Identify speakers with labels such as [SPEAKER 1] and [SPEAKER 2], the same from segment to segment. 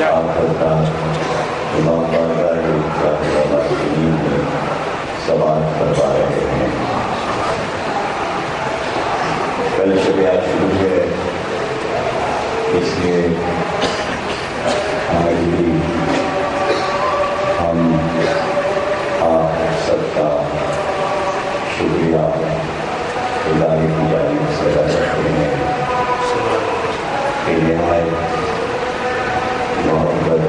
[SPEAKER 1] امام بارگاہ میں سوال کروا رہے ہیں. کل شب عاشور ہے، اس لیے آج بھی ہم آپ سب کا شکریہ الہی کی جانب سے ادا کرتے ہیں کہ نہایت محبت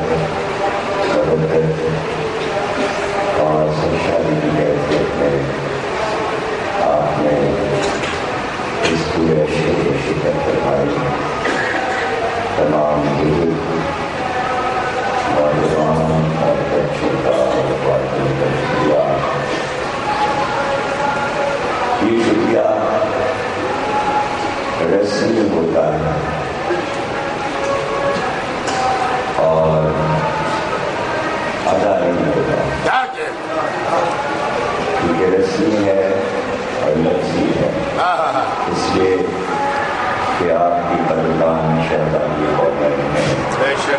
[SPEAKER 1] اور سرشاری کی کیفیت میں آپ نے اس پورے شکر و شکر فرمائی. تمام بزرگ نوجوان اور بچوں کا اور خواتین کا شکریہ. یہ شکریہ رسمی ہوتا ہے اور ادا نہیں ہوتا، کیونکہ رسمی ہے اور لفظی ہے، اس لیے کہ آپ کی قدردان شہزادی قومیں ہیں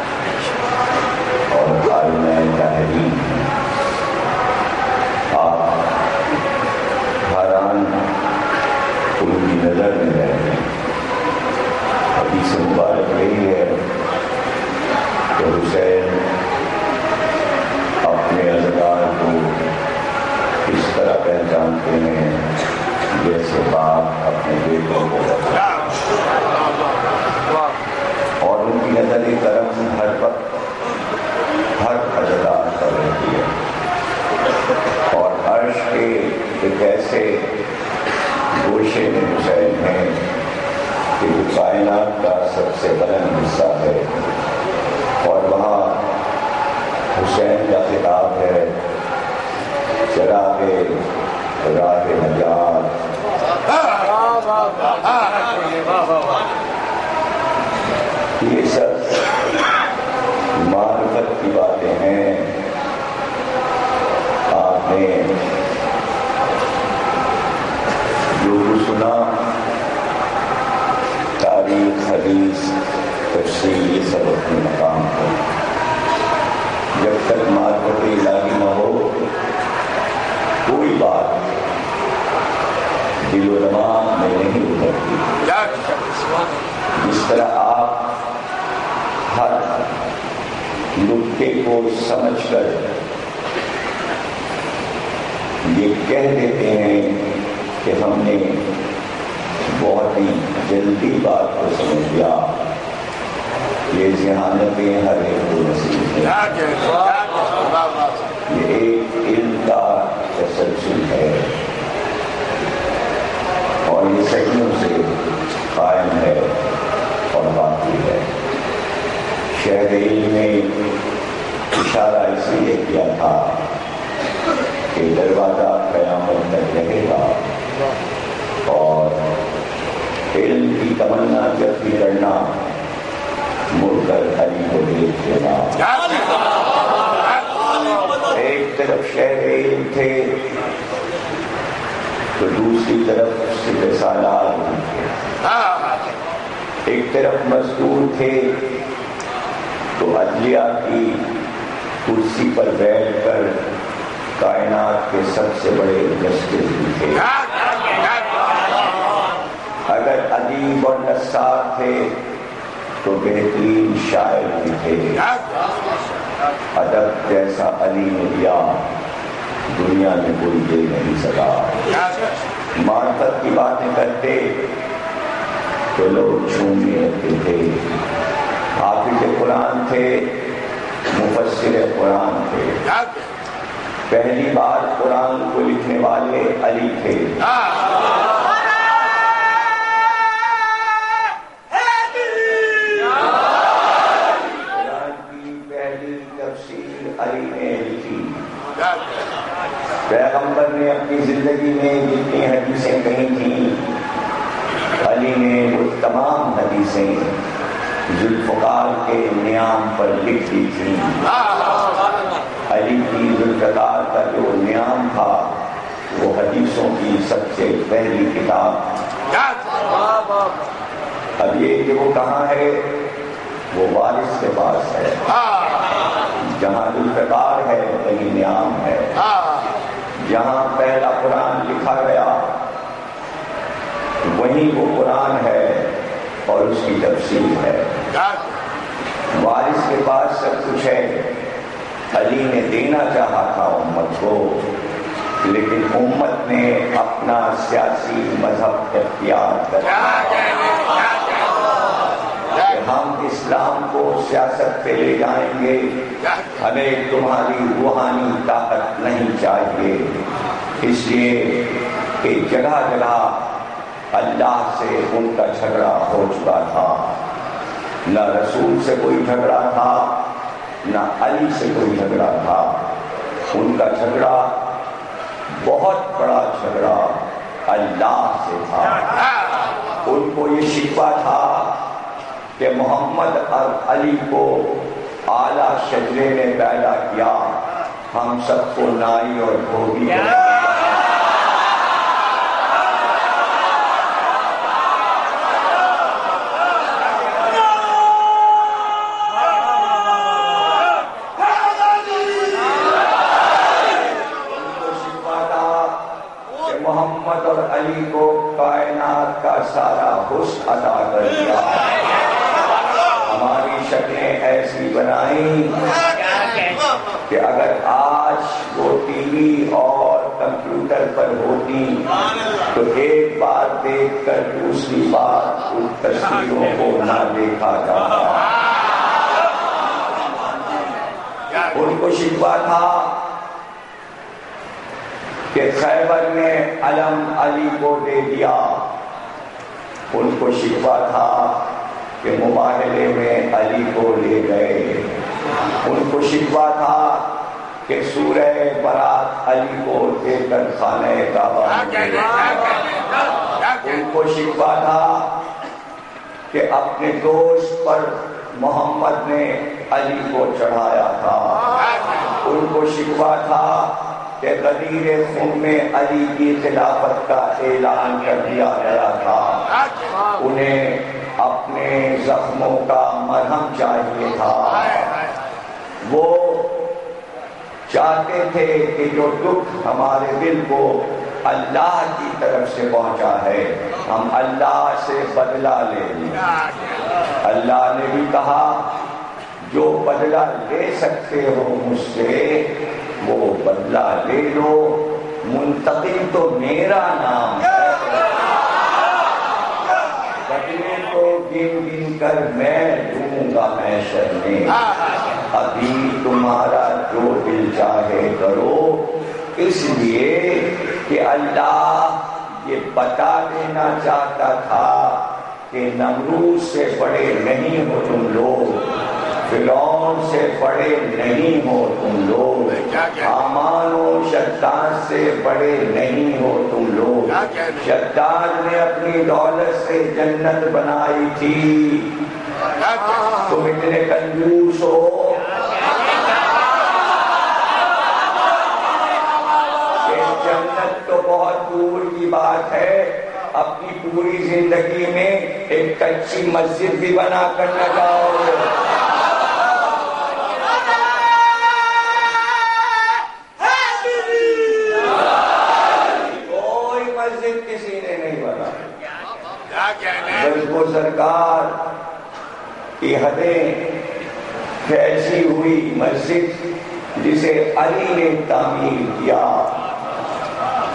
[SPEAKER 1] اور عالمِ تحریم. آپ حیران ان کی نظر میں رہے ہیں. حدیث مبارک یہی ہے کہ حسین اپنے ازدار کو اس طرح پہچانتے ہیں جیسے باپ اپنے بیٹوں کو، اور ان کی نظر کرم ہر وقت ہر ازدار پر رہتی ہے. اور عرش کے ایک ایسے گوشے میں حسین ہیں کہ جو کائنات کا سب سے بلند حصہ ہے، اور وہاں حسین کا خطاب ہے چراغ راہ نجات. یہ سب معرفت کی باتیں ہیں. آپ نے جو سنا تاریخ، حدیث، تفسیر، یہ سب اپنے مقام پر. جب تک معرفت الہی نہ ہو کوئی بات دل و دماغ میں نہیں اترتی. جس طرح آپ ہر نکتے کو سمجھ کر یہ کہہ دیتے ہیں کہ ہم نے بہت ہی جلدی بات کو سمجھ لیا، یہ ذہانتیں ہر ایک کو نصیب ہے. یہ ایک علم کا تسلسل ہے اور یہ صدیوں سے قائم ہے اور باقی ہے. شہر علم میں اشارہ اس لیے کیا تھا کہ دروازہ قیامت تک رہے گا، اور علم کی تمنا جب بھی کرنا مڑ کر علی کو دیکھ لینا. ایک طرف شہر علم تھے تو دوسری طرف سپہ سالار تھے. ایک طرف مزدور تھے تو عدلیہ کی کرسی پر بیٹھ کر کائنات کے سب سے بڑے جسٹس بھی تھے. اگر ادیب اور نثار تھے تو بہترین شاعر بھی تھے. ادب جیسا علی نے دیا دنیا میں کوئی دے نہیں سکا. معرفت کی باتیں کرتے تو لوگ چھونے لگتے تھے. حافظ قرآن تھے، مفسر قرآن تھے. پہلی بار قرآن کو لکھنے والے علی تھے. پیغمبر نے اپنی زندگی میں جتنی حدیثیں کہی تھیں، علی نے وہ تمام حدیثیں ذوالفقار کے نیام پر لکھ دی تھیں. علی کی ذوالفقار کا جو نیام تھا وہ حدیثوں کی سب سے پہلی کتاب. اب یہ کہ وہ کہاں ہے وہ وارث کے پاس ہے. جہاں ذوالفقار ہے وہیں نیام ہے. جہاں پہلا قرآن لکھا گیا وہیں وہ قرآن ہے اور اس کی تفسیر ہے. وارث کے پاس سب کچھ ہے. علی نے دینا چاہا تھا امت کو، لیکن امت نے اپنا سیاسی مذہب اختیار کر لیا. ہم اسلام کو سیاست پہ لے جائیں گے، ہمیں تمہاری روحانی طاقت نہیں چاہیے. اس لیے کہ جگہ جگہ اللہ سے ان کا جھگڑا ہو چکا تھا. نہ رسول سے کوئی جھگڑا تھا، نہ علی سے کوئی جھگڑا تھا. ان کا جھگڑا بہت بڑا جھگڑا اللہ سے تھا. ان کو یہ شکوہ تھا کہ محمد اور علی کو اعلیٰ شجرے نے پیدا کیا، ہم سب کو نائی اور دھوبی محمد اور علی کو کائنات کا سارا حسن عطا کر دیا. ہماری شکلیں ایسی بنائیں کہ اگر آج وہ ٹی وی اور کمپیوٹر پر ہوتی تو ایک بار دیکھ کر دوسری بار ان تصویروں کو نہ دیکھا جاتا. ان کو شکوہ تھا کہ خیبر نے علم علی کو دے دیا. ان کو شکوہ تھا کہ مباہلے میں علی کو لے گئے. ان کو شکوہ تھا کہ سورہ برات علی کو دے کر خانہ کعبہ میں. ان کو شکوہ تھا کہ اپنے دوست پر محمد نے علی کو چڑھایا تھا. ان کو شکوہ تھا کہ غدیر خون میں علی کی خلافت کا اعلان کر دیا گیا تھا. انہیں اپنے زخموں کا مرہم چاہیے تھا. وہ چاہتے تھے کہ جو دکھ ہمارے دل کو اللہ کی طرف سے پہنچا ہے ہم اللہ سے بدلہ لے لیں. اللہ نے بھی کہا جو بدلہ لے سکتے ہو مجھ سے وہ بدلہ لے لو، منتقم تو میرا نام ہے. بدلے کو گن گن کر میں دوں گا محشر میں. ابھی تمہارا جو دل چاہے کرو، اس لیے کہ اللہ یہ بتا دینا چاہتا تھا کہ نمرود سے بڑے نہیں ہو تم لوگ، فرعون سے بڑے نہیں ہو تم لوگ، حامان و شداد سے بڑے نہیں ہو تم لوگ. شداد نے اپنی دولت سے جنت بنائی تھی، تم اتنے کنجوس ہو کہ جنت تو بہت دور کی بات ہے، اپنی پوری زندگی میں ایک کچی مسجد بھی بنا کر نہ جاؤ. وہ سرکار کی حدیں کیسی ہوئی مسجد جسے علی نے تعمیر کیا،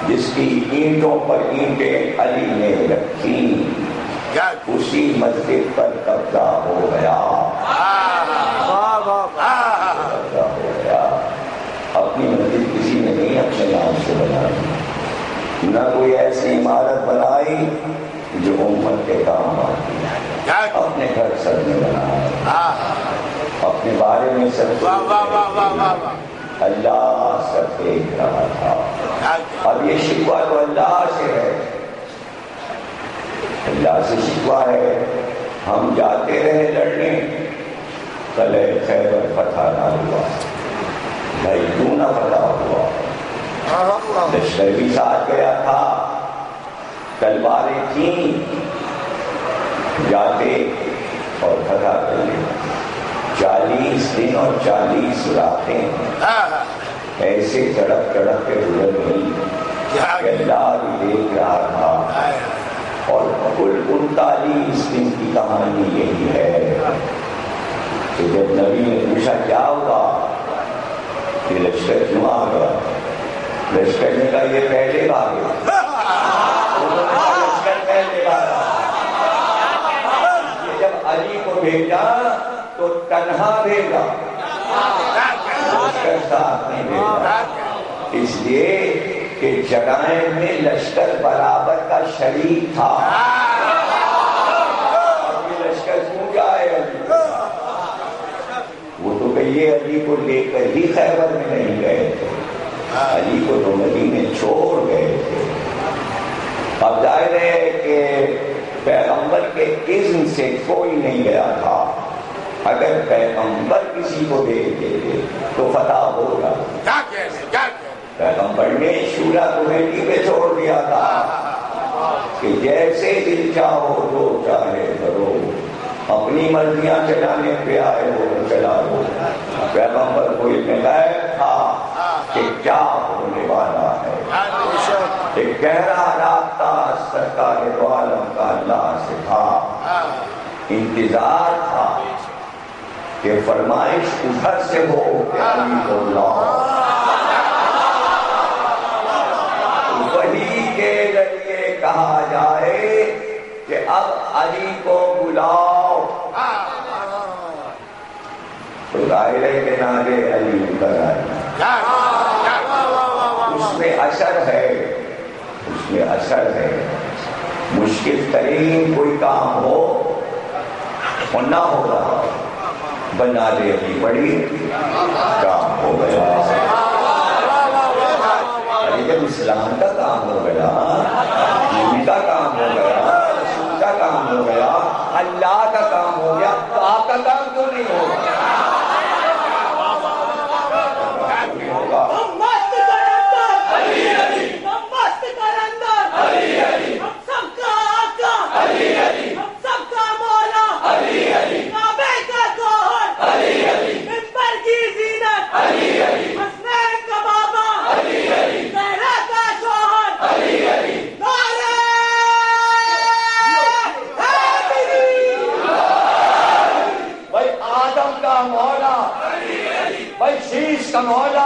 [SPEAKER 1] جس کی اینٹوں پر اینٹیں علی نے رکھی، اسی مسجد پر قبضہ ہو گیا. اپنی مسجد کسی نے نہیں اپنے نام سے بنائی، نہ کوئی ایسی عمارت بنائی جو امت کے کام آتی ہے. اپنے گھر سب نے بنایا، اپنے بارے میں سب اللہ سب دیکھ رہا تھا. اب یہ شکوہ تو اللہ سے ہے، اللہ سے شکوہ ہے. ہم جاتے رہے لڑنے، قلعہ خیبر فتح نہ ہوا. بھائی کیوں نہ فتح ہوا؟ لشکر بھی ساتھ گیا تھا، تلواریں تھیں، جاتے اور فتح کر لیا. 40 دن اور 40 راتیں ایسے تڑپ تڑپ کے گزر گئی کہ اللہ بھی دیکھ رہا تھا. اور کل 39 دن کی کہانی یہی ہے کہ جب نبی نے پوچھا کیا ہوا کہ لشکر کیوں آ گیا, لشکر نے کہا یہ پہلے بھاگے. لشکر پہلے بھاگا. یہ جب علی کو بھیجا تو تنہا بھیجا, لشکر ساتھ نہیں بھیجا, اس لیے کہ جگائیں میں لشکر برابر کا شریک تھا. اب یہ لشکر کیوں جائے علی, وہ تو کہیے علی کو لے کر ہی خیبر میں نہیں گئے تھے, علی کو تو مدینے چھوڑ گئے تھے. اب ظاہر ہے کہ پیغمبر کے اذن سے کوئی نہیں گیا تھا. اگر پیغمبر کسی کو بھیج دیتے تو فتح ہوگا. پیغمبر نے شورا کمیٹی پہ چھوڑ دیا تھا کہ جیسے دل چاہو جو چاہے کرو, اپنی مرضیاں چلانے پہ آئے وہ چلا دو. پیغمبر کو علم غیب تھا کہ کیا ہونے والا ہے. ایک گہرا رابطہ سرکار دو عالم کا اللہ سے تھا. انتظار تھا کہ فرمائش ادھر سے ہو کہ علی کو لاؤ. وہی کے ذریعے کہا جائے کہ اب علی کو بلاؤ. تو ظاہر ہے کہ نارے علی اتر آئے. اس میں اثر ہے, اس میں اثر ہے. مشکل ترین کوئی کام ہو اور نہ ہو رہا, بنا دے علی بڑی کام ہو گیا. جب اسلام کا کام ہو گیا, دین کا کام ہو گیا, رسول کا کام ہو گیا, اللہ کا کام ہو گیا, تو آپ کا کام کیوں نہیں ہوگا؟ کا مولا,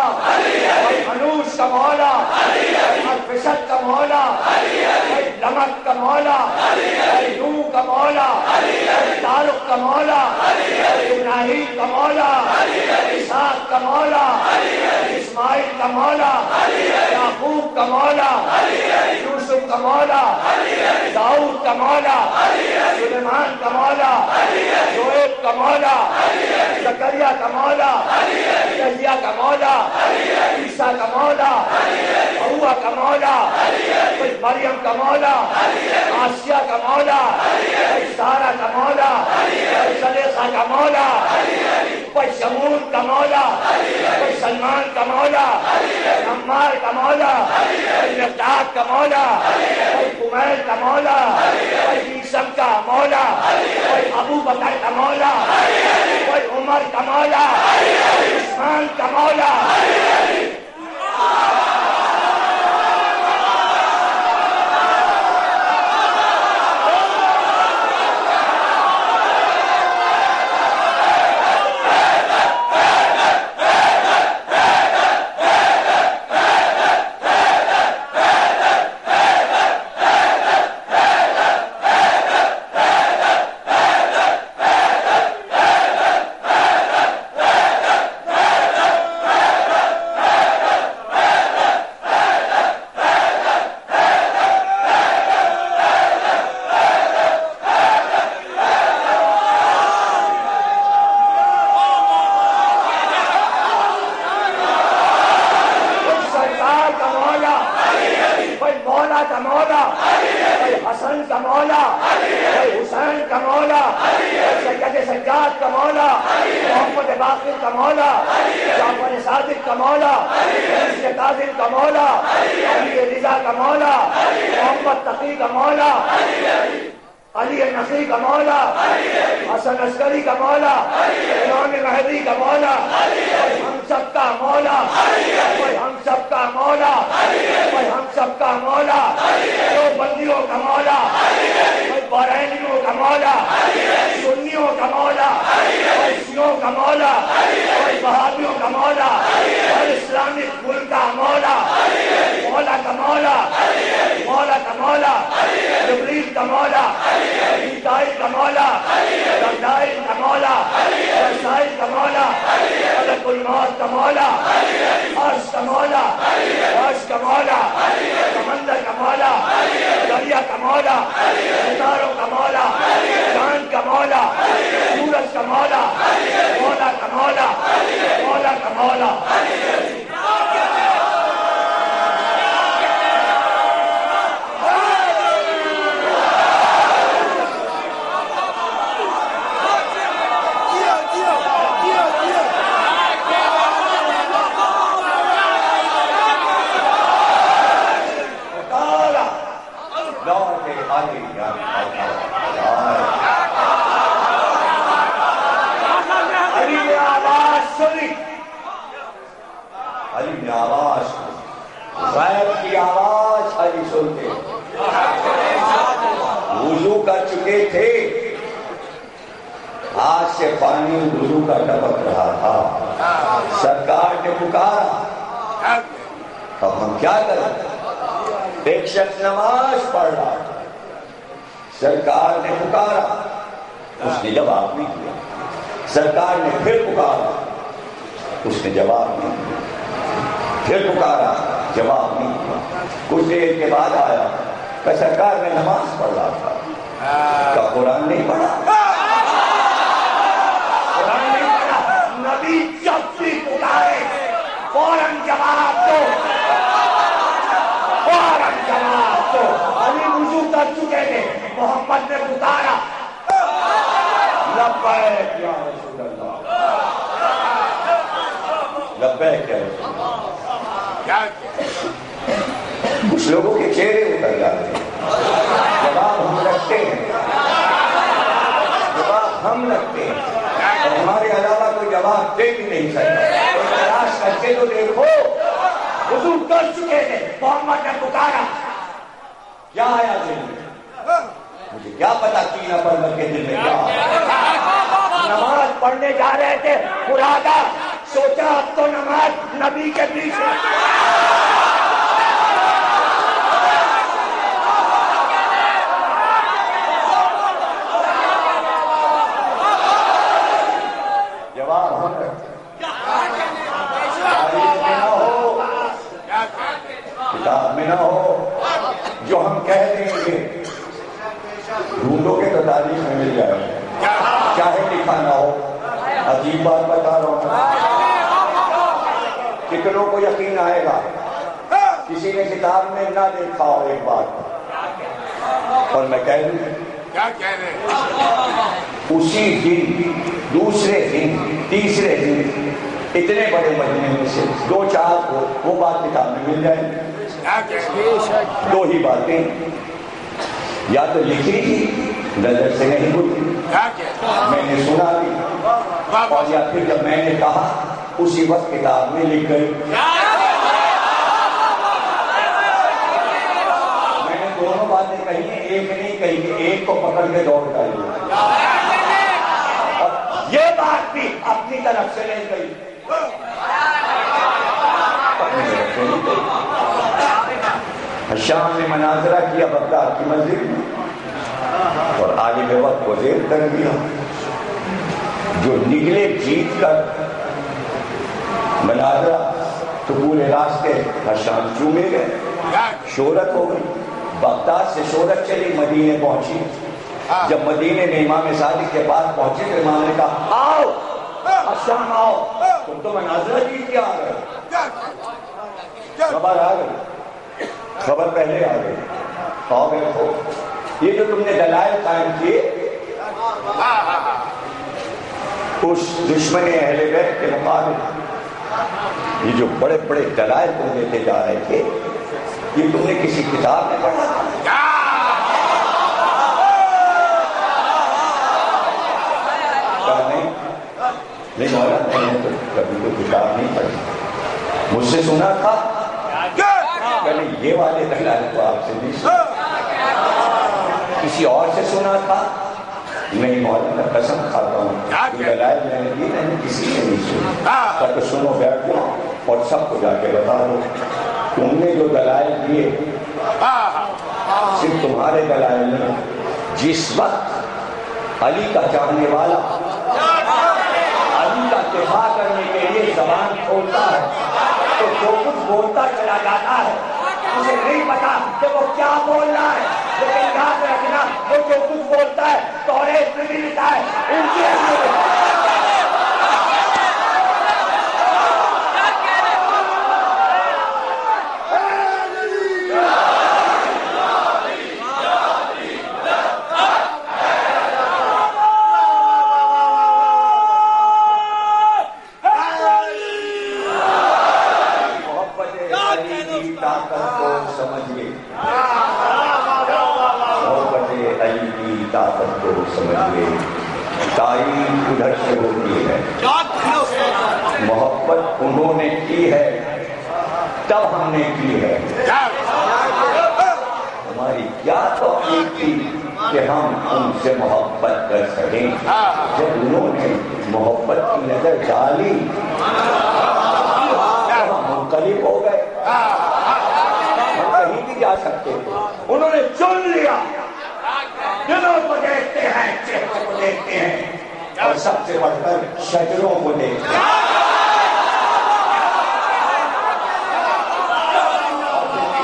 [SPEAKER 1] انوس کا مولا, الفشد کا مولا, لمک کا مولا, نو کا مولا, تعلق کا مولا, ابراہیم کا مولا, اسحاق کا مولا, اسماعیل کا مولا, یعقوب کا مولا, یوسف کا مولا, داؤد کا مولا, سلیمان کا مولا, شعیب کا مولا, زکریا کا مولا, یحییٰ کا مولا, عیسیٰ کا مولا, حوا کا مولا, مریم کا مولا, آسیہ کا مولا, سارہ کا مولا, زلیخا کا مولا, کوئی شمول کا مولا, کوئی سلمان کا مولا, عمار کا مولا, کوئی مقداد کا مولا, کوئی کمیل کا مولا, کوئی عیسم کا مولا, کوئی ابو بکر کا مولا, کوئی عمر کا مولا, عثمان کا مولا.
[SPEAKER 2] علی نقی کا مولا، حسن عسکری کا مولا، امام مہدی کا مولا، ہم سب کا مولا، ہم سب کا مولا، ہم سب کا مولا، دو بندیوں کا مولا، بحرینیوں کا مولا، سنیوں کا مولا، شیعوں کا مولا، بہادیوں کا مولا، اور اسلامک ملک کا مولا، مولا کا مولا، مولا کا مولا، جبریل کا مولا، میکائیل کا مولا، رفائیل کا مولا، رسائل کا مولا، ملک الموت کا مولا، عرش کا مولا، عرش کا مولا، سمندر کا مولا، دریا کا مولا، ستاروں کا مولا، چاند کا مولا، سورج کا مولا، مولا کا مولا، مولا کا مولا. غیب کی آواز علی سنتے، وضو کر چکے تھے، ہاتھ سے پانی وضو کا ٹپک رہا تھا، سرکار نے پکارا، اب ہم کیا کریں؟ ایک شخص نماز پڑھ رہا تھا، سرکار نے پکارا، اس نے جواب نہیں دیا، سرکار نے پھر پکارا، اس نے جواب نہیں دیا، پھر پکارا، جواب نہیں دیا، کچھ دیر کے بعد آیا کہ سرکار میں نماز پڑھ رہا تھا، کہ قرآن نہیں پڑھا؟ قرآن نہیں پڑھا؟ نبی جب بھی پکارے فوراً جواب دو، فوراً جواب دو. علی وضو کر چکے تھے، محمد نے پکارا، لبیک یا رسول اللہ، لبیک یا رسول اللہ. کچھ لوگوں کے چہرے اتر جاتے ہیں، جواب ہم رکھتے ہیں، جواب ہم رکھتے ہیں، اور ہمارے علاوہ کوئی جواب دے بھی نہیں سکتا. تلاش کر کے تو دیکھو، وضو کر چکے تھے، محمد نے پکارا، کیا آیا دل میں؟ مجھے کیا پتا کینا پڑھ کے دل میں کیا آیا. نماز پڑھنے جا رہے تھے، مرادہ سوچا اب تو نماز نبی کے پیچھے. جواب ہم رکھتے کتاب میں نہ ہو، جو ہم کہہ دیں گے ڈھونڈو گے تو تاریخ میں مل جائے گا، چاہے لکھا نہ ہو. عجیب بات بتا رہا ہوں، کتنوں کو یقین آئے گا کسی نے کتاب میں نہ دیکھا ہو ایک بات، اور میں کہہ دوں
[SPEAKER 3] کیا کہہ رہے ہیں؟
[SPEAKER 2] اسی دن، دوسرے دن، تیسرے دن اتنے بڑے مجمع میں سے دو چار کو وہ بات کتاب میں مل جائے گی. دو ہی باتیں، یا تو لکھی تھی نظر سے نہیں ہوئی، میں نے سنا بھی، اور یا پھر جب میں نے کہا اسی وقت کتاب میں لکھ گئی. میں نے دونوں باتیں کہی ہیں، ایک نہیں کہی کہ ایک کو پکڑ کے دوڑ ڈالی، اور یہ بات بھی اپنی طرف سے نہیں کہی، شام نے مناظرہ کیا بغداد کی مسجد میں، اور عالم وقت کو زیر کر دیا. جو نکلے جیت کر مناظرہ تو پورے راستے شام چومے گئے، شہرت ہو گئی. بغداد سے شہرت چلی، مدینے پہنچی. جب مدینے میں امام صادق کے پاس پہنچے تو امام نے کہا آؤ شام آؤ، تم تو مناظرہ جیت کے آ گئے. خبر آ گئی، خبر پہلے آ گئی. آؤ بیٹھو، یہ جو تم نے دلائل قائم کیے اس دشمن اہل بیت کے مقابل، یہ جو بڑے بڑے دلائل تم دیتے جا رہے تھے، یہ تم نے کسی کتاب میں پڑھا تھا؟
[SPEAKER 1] کبھی تو کتاب نہیں پڑھی، مجھ سے سنا تھا کبھی یہ والے دلائل کو آپ سے نہیں سنا، کسی اور سے سنا تھا نہیں مولانا قسم کھاتا ہوں دلائل میں نے دی، میں نے کسی سے نہیں سنا، تو سنو بیٹھ جاؤ اور سب کو جا کے بتا دو تم نے جو دلائل دیے صرف تمہارے دلائل نہیں، جس وقت علی کا چاہنے والا علی کا دفاع کرنے کے لیے زبان کھولتا ہے تو جو کچھ بولتا چلا جاتا ہے اسے نہیں پتا کہ وہ کیا بول رہا ہے، لیکن یاد رکھنا وہ جو کچھ بولتا ہے توریت میں بھی لکھا ہے، تاریخ ادھر سے ہوتی ہے، محبت انہوں نے کی ہے تب ہم نے کی ہے، ہماری کیا توفیق تھی کہ ہم ان سے محبت کر سکیں، جب انہوں نے محبت کی نظر ڈالی ہم منقلب ہو گئے، ہم کہیں بھی جا سکتے تھے، انہوں نے چن لیا، دلوں کو دیکھتے ہیں چہروں کو دیکھتے ہیں اور سب سے بڑھ کر شجروں کو دیکھتے ہیں،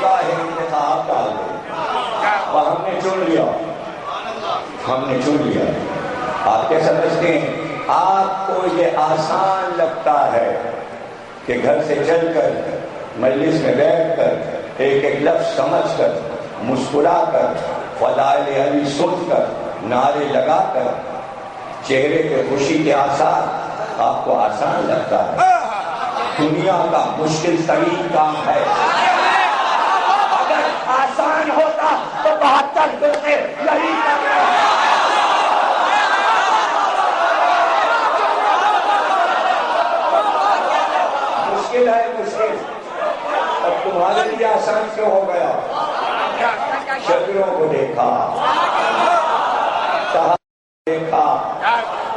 [SPEAKER 1] اور انتخاب ڈال دیں اور ہم نے چن لیا، ہم نے چن لیا۔ آپ کیا سمجھتے ہیں آپ کو یہ آسان لگتا ہے کہ گھر سے چل کر مجلس میں بیٹھ کر ایک ایک لفظ سمجھ کر مسکرا کر فضائل علی سن کر نعرے لگا کر چہرے پہ خوشی کے آثار آپ کو آسان لگتا ہے، دنیا کا مشکل ترین کام ہے، اگر آسان ہوتا تو 72 فرقے یہی کر رہے ہیں، مشکل ہے مشکل، اب تمہارے لیے آسان کیوں ہو گیا؟ شجروں کو دیکھا، دیکھا،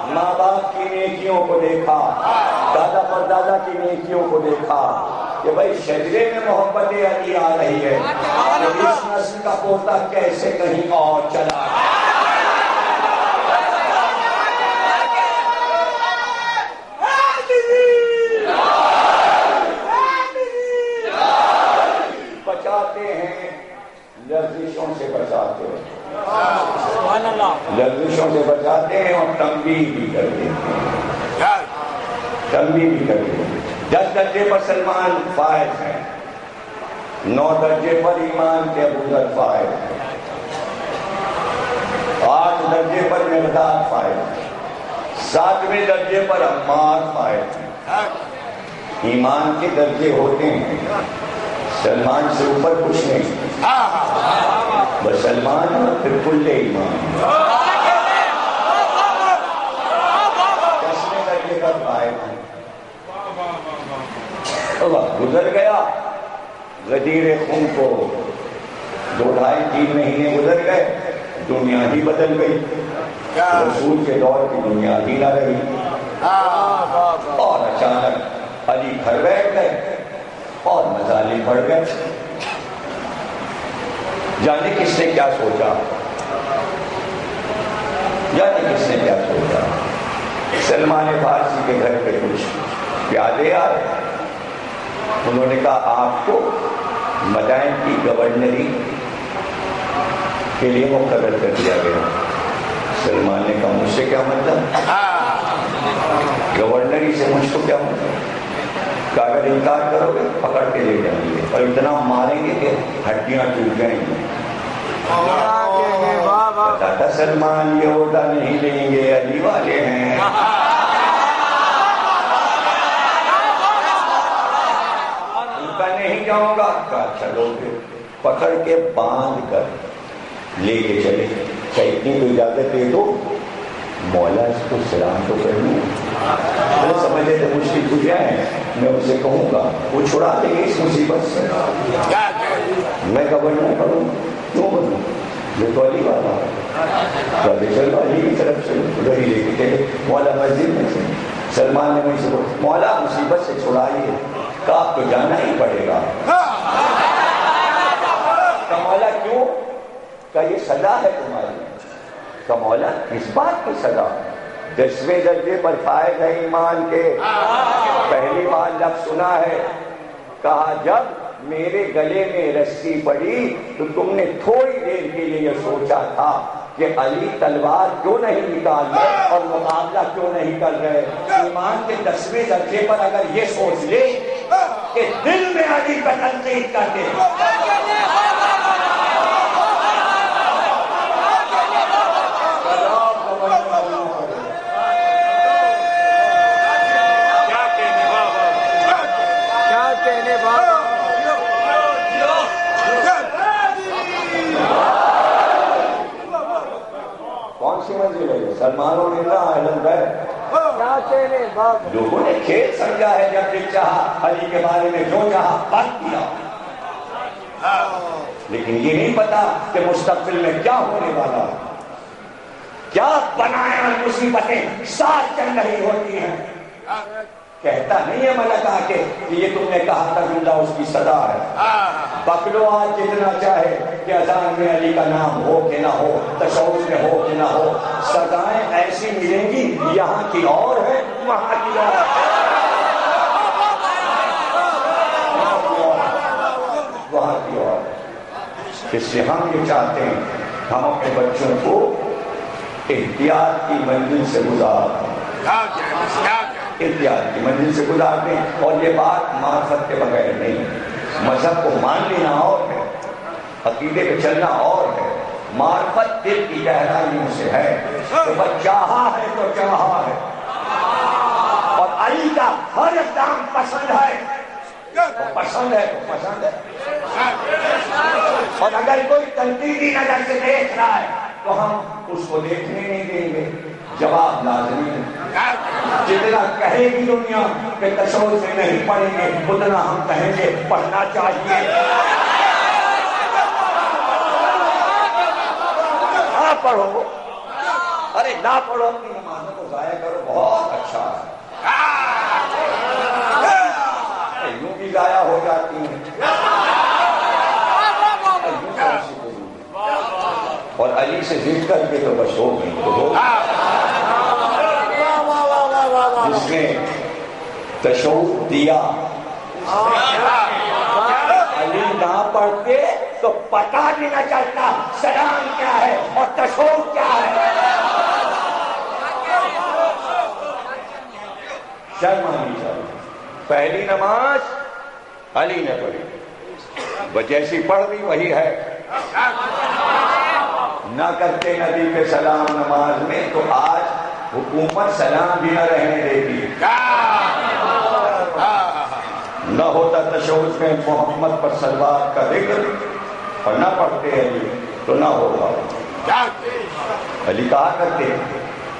[SPEAKER 1] ماں باپ کی نیکیوں کو دیکھا، دادا پردادا کی نیکیوں کو دیکھا کہ بھائی شجرے میں محبت علی آ رہی ہے، اس نسل کا پوتا کیسے کہیں اور چلا ہے۔ بچاتے ہیں لرزشوں سے بچاتے ہیں، لرزشوں سے بچاتے ہیں اور تنبیہ بھی کر دیتے ہیں، تنبیہ بھی کر دیتے ہیں۔ 10 درجے پر سلمان فائز ہیں، 9 درجے پر ایمان کے ابو ذر فائز ہیں، 8 درجے پر مقداد فائز ہیں، 7ویں درجے پر عمار فائز ہیں۔ ایمان کے درجے ہوتے ہیں، سلمان سے اوپر کچھ نہیں، بس سلمان اور پھر کل ایمان، 10ویں درجے پر فائز ہیں۔ وقت گزر گیا، غدیر خون کو 2-2.5-3 مہینے گزر گئے، دنیا ہی بدل گئی، رسول کے دور کی دنیا ہی نہ رہی، اور اچانک علی گھر بیٹھ گئے اور مظالم بڑھ گئے۔ جانے کس نے کیا سوچا، جانے کس نے کیا سوچا، سلمان فارسی کے گھر پہ کچھ پیادے آئے، انہوں نے کہا آپ کو مدائن کی گورنری کے لیے مقرر کر دیا گیا۔ سلمان نے کہا مجھ سے کیا مطلب، گورنری سے مجھ کو کیا مطلب، کہ اگر انکار کرو گے پکڑ کے لے جائیں گے اور اتنا ماریں گے کہ ہڈیاں ٹوٹ جائیں گی۔ بتاتا سلمان یہ عہدہ نہیں لیں گے، علی والے ہیں، ان کا نہیں جاؤں گا، کہا چلو گے، پکڑ کے باندھ کر لے کے چلے، اتنی تو اجازت دے دو مولا اس کو سلام تو کر لوں۔ سمجھے تو مشکل کچھ ہے، میں اسے کہوں گا وہ چھڑا دے گی اس مصیبت سے. میں گورنر کروں کیوں بنوں؟ یہ تو علی والا چلو علی کی طرف سے گھڑی لے کے مولا مسجد میں سے سلمان نے مجھ سے بولا مولا مصیبت سے چھڑائیے کہ آپ کو جانا ہی پڑے گا. کہ مولا کیوں؟ کہ یہ سزا ہے تمہاری. کہ مولا کس بات کی سزا؟ 10ویں درجے پر فائد ہے ایمان کے. پہلی بار لفظ سنا ہے، کہا جب میرے گلے میں رسی پڑی تو تم نے تھوڑی دیر کے لیے یہ سوچا تھا کہ علی تلوار کیوں نہیں نکال رہے اور مقابلہ کیوں نہیں کر رہے. ایمان کے 10ویں درجے پر اگر یہ سوچ لے کہ دل میں علی کا تنقید کر دے، سلمانوں نے کہا لوگوں نے کھیل سمجھا ہے، جب دل چاہا علی کے بارے میں جو چاہا بات کیا، لیکن یہ نہیں پتا کہ مستقبل میں کیا ہونے والا، کیا بنایا مصیبتیں ساتھ چل رہی ہوتی ہیں. کہتا نہیں ہے ملک آ کے کہ یہ تم نے کہا تھا زندہ اس کی صدا ہے. پکڑو آج جتنا چاہے کہ اذان میں علی کا نام ہو کہ نہ ہو، تشہد میں ہو کہ نہ ہو، سزائیں ایسی ملیں گی یہاں کی اور ہے وہاں کی اور وہاں کی اور. اس سے ہم یہ چاہتے ہیں ہم اپنے بچوں کو احتیاط کی منزل سے گزار احتیاط کی منزل سے گزار دیں. اور یہ بات معرفت کے بغیر نہیں، مذہب کو مان لینا اور ہے، عقیدے پہ چلنا اور ہے. معرفت دل کی گہرائیوں سے ہے کہ بس چاہا ہے تو چاہا ہے، اور علی کا ہر اقدام پسند ہے، پسند ہے تو پسند ہے. اور اگر کوئی تنقیدی نظر سے دیکھ رہا ہے تو ہم اس کو دیکھنے نہیں دیں گے. جواب لازمی ہے. جتنا کہے گی دنیا کہ تشہد سے نہیں پڑھیں گے اتنا ہم کہیں گے پڑھنا چاہیے. نہ پڑھو، ارے نہ پڑھو، اپنی نمازوں کو ضائع کرو، بہت اچھا ہے. یوں بھی ضائع ہو جاتی ہیں اور علی سے ضد کر کے تو بس ہو گئی تو ہو. جس نے تشہد دیا علی نہ پڑھتے تو پتہ بھی نہ چلتا سلام کیا ہے اور تشہد کیا ہے. شرم آنی چاہیے. پہلی نماز علی نے پڑھی، وہ جیسی پڑھ دی وہی ہے. نہ کرتے نبی پہ سلام نماز میں تو آج حکومت سلام بھی نہ رہنے دیتی. نہ ہوتا تشہد میں محمد پر صلوات کا ذکر اور نہ پڑھتے علی تو نہ ہوگا. علی کہا کرتے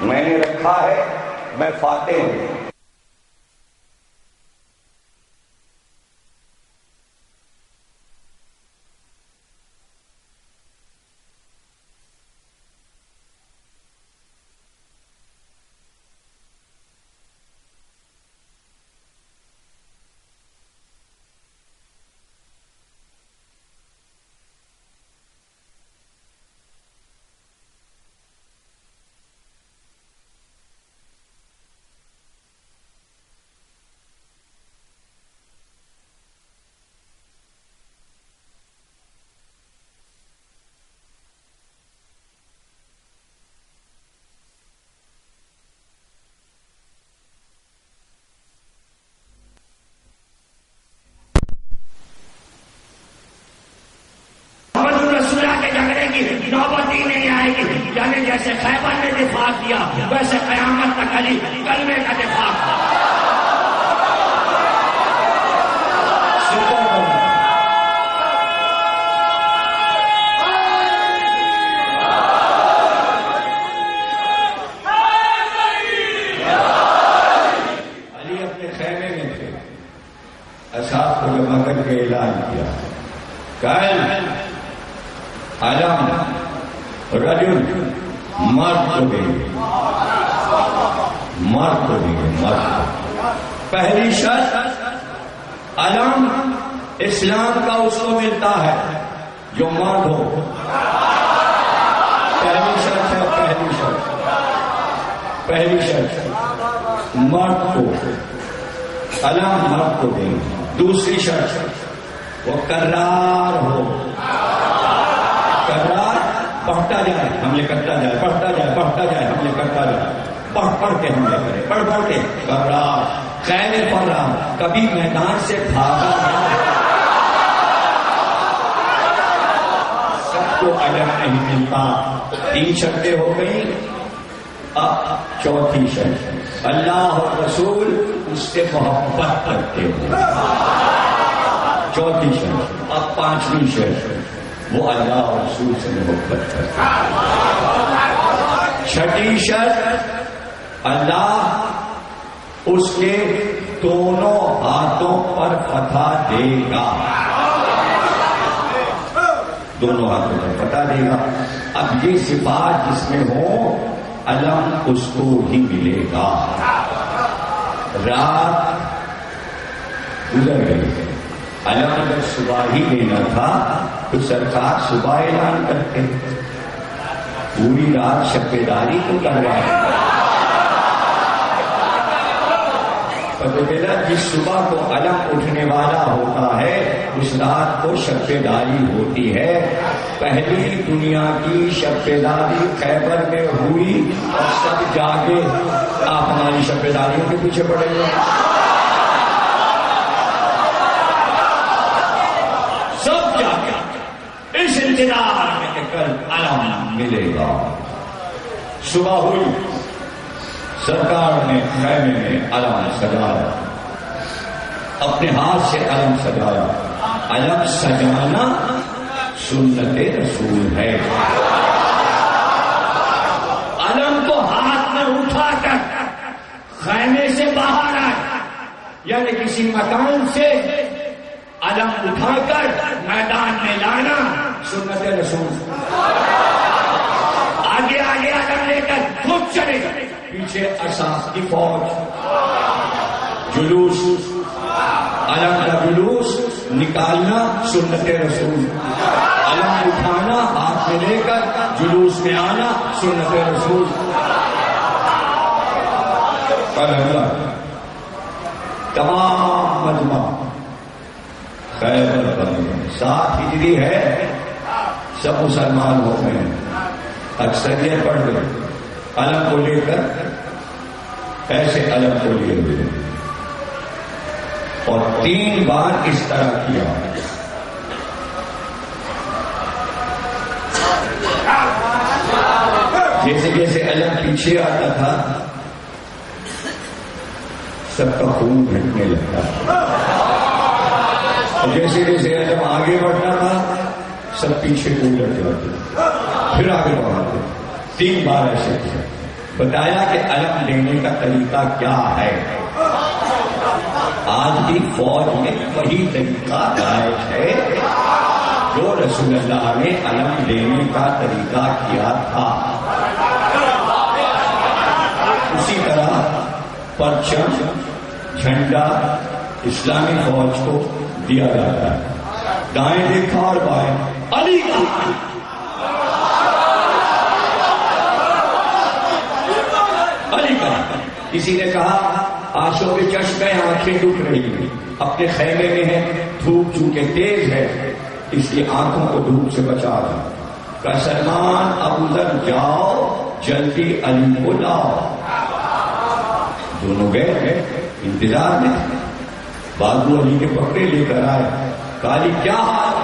[SPEAKER 1] میں نے رکھا ہے میں فاتح ہوں.
[SPEAKER 2] نوبت ہی نہیں آئے گی. یعنی جیسے خیبر نے دفاع کیا ویسے قیامت تک علی کلمے کا دفاع کیا.
[SPEAKER 1] اصحاب کو جمع کر کے اعلان کیا کل علم رجل مرد کو دیں گے، مرد کو دیں گے، مرد۔ پہلی شرط علم اسلام کا اس کو ملتا ہے جو مرد ہو، پہلی شرط ہے، پہلی شرط، پہلی شرط مرد کو علم مرد کو دیں گے۔ دوسری شرط وہ کرار ہو، کرار پڑھتا جائے حملے کرتا جائے، پڑھتا جائے پڑھتا جائے حملے کرتا جائے، پڑھ پڑھ کے حملے کرے، پڑھ پڑھ کے کرار، خیمے پڑھ رہا، کبھی میدان سے بھاگا نہیں، سب کو علم نہیں ملتا۔ تین شرطیں ہو گئی، اب چوتھی شرط اللہ اور رسول اس سے محبت کرتے ہو، چوتھی شرط۔ اب پانچویں شرط وہ اللہ اور رسول سے محبت کرتے ہیں۔ چھٹی شرط اللہ اس کے دونوں ہاتھوں پر فتح دے گا، دونوں ہاتھوں پر فتح دے گا۔ اب یہ صفات جس میں ہو علم اس کو ہی ملے گا۔ رات گزر گئی، علم اگر صبح ہی لینا تھا تو سرکار صبح اعلان کرتے، پوری رات شبیداری کو کر رہے ہیں۔ جس صبح کو علم اٹھنے والا ہوتا ہے اس رات کو شبیداری ہوتی ہے۔ پہلی دنیا کی شبیداری خیبر میں ہوئی اور سب جاگے، آپ ہماری شبیداریوں کے پیچھے پڑے گے، سب جاگے اس انتظار میں کہ کل علم ملے گا۔ صبح ہوئی، سرکار نے خیمے میں علم سجایا، اپنے ہاتھ سے علم سجایا۔ علم سجانا سنت رسول ہے۔ علم کو ہاتھ میں اٹھا کر خیمے سے باہر آئے، یعنی کسی مکان سے علم اٹھا کر میدان میں لانا سنت رسول۔ آگے آگے علم لے کر خود چلے گئے، پیچھے اصحاب کی فوج، جلوس، علم کا جلوس نکالنا سنت رسول، علم اٹھانا ہاتھ میں لے کر جلوس میں آنا سنت رسول۔ تمام مجمع خیبر بن گئے، 7 ہجری ہے، سب مسلمان ہو گئے، اکثریت پڑھ گئے، علم کو لے کر ایسے علم کو لیے ہوئے، اور 3 بار اس طرح کیا۔ جیسے جیسے علم پیچھے آتا تھا سب کا خون گھٹنے لگتا، اور جیسے جیسے علم آگے بڑھتا تھا سب پیچھے کو لٹ جاتے، پھر آگے بڑھاتے۔ 3 بار ایسے کیا، بتایا کہ علم لینے کا طریقہ کیا ہے۔ آج بھی فوج میں وہی طریقہ رائج ہے جو رسول اللہ نے علم لینے کا طریقہ کیا تھا۔ اسی طرح پرچم، جھنڈا اسلامی فوج کو دیا جاتا ہے، دائیں دیکھا اور بائیں علی کا، علی کا۔ کسی نے کہا آنسو کے چشمے آنکھیں دکھ رہی ہیں، اپنے خیمے میں ہے، دھوپ چونکہ تیز ہے اس لیے آنکھوں کو دھوپ سے بچا دو۔ کہ سلمان ابو ذر جاؤ جلدی علی کو لاؤ۔ دونوں گئے، انتظار میں تھے، بازو علی کے پکڑے لے کر آئے، کہا علی کیا حال؟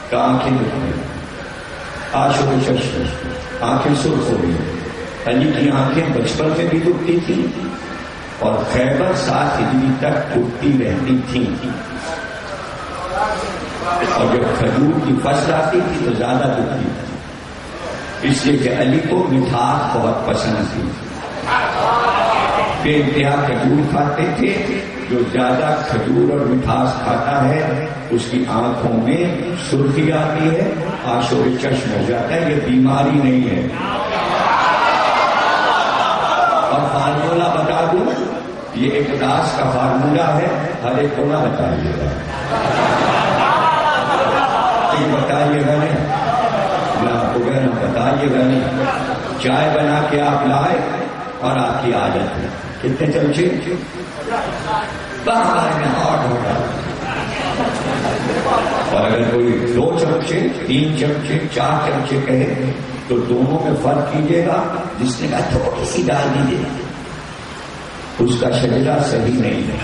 [SPEAKER 1] کہ آنکھیں دکھ رہی، آنسو کے چشمے، آنکھیں سرخ ہو گئی۔ علی کی آنکھیں بچپن میں بھی دکھتی تھی اور خیبر 7 ہجری تک دکھتی رہتی تھی، اور جب کھجور کی فصل آتی تھی تو زیادہ دکھتی تھی، اس لیے کہ علی کو مٹھاس بہت پسند تھی۔ بے انتہا کھجور کھاتے تھے. جو زیادہ کھجور اور مٹھاس کھاتا ہے اس کی آنکھوں میں سرخی آتی ہے, آشوب چشم ہو جاتا ہے. یہ بیماری نہیں ہے. اور فارمولہ بتا دوں, یہ اقداس کا فارمولہ ہے, ہر ایک کو نہ بتائیے گا, بتائیے گا نہیں, میں آپ کو کہنا بتائیے گا نہیں. چائے بنا کے آپ لائے اور آپ کی عادت ہے کتنے چمچے باہر میں ہاٹ ہوگا, اور اگر کوئی 2 چمچے 3 چمچے 4 چمچے کہے تو دونوں میں فرق کیجیے گا. جس نے کہا تھوڑی سی ڈال دیجیے اس کا شجرہ صحیح نہیں ہے.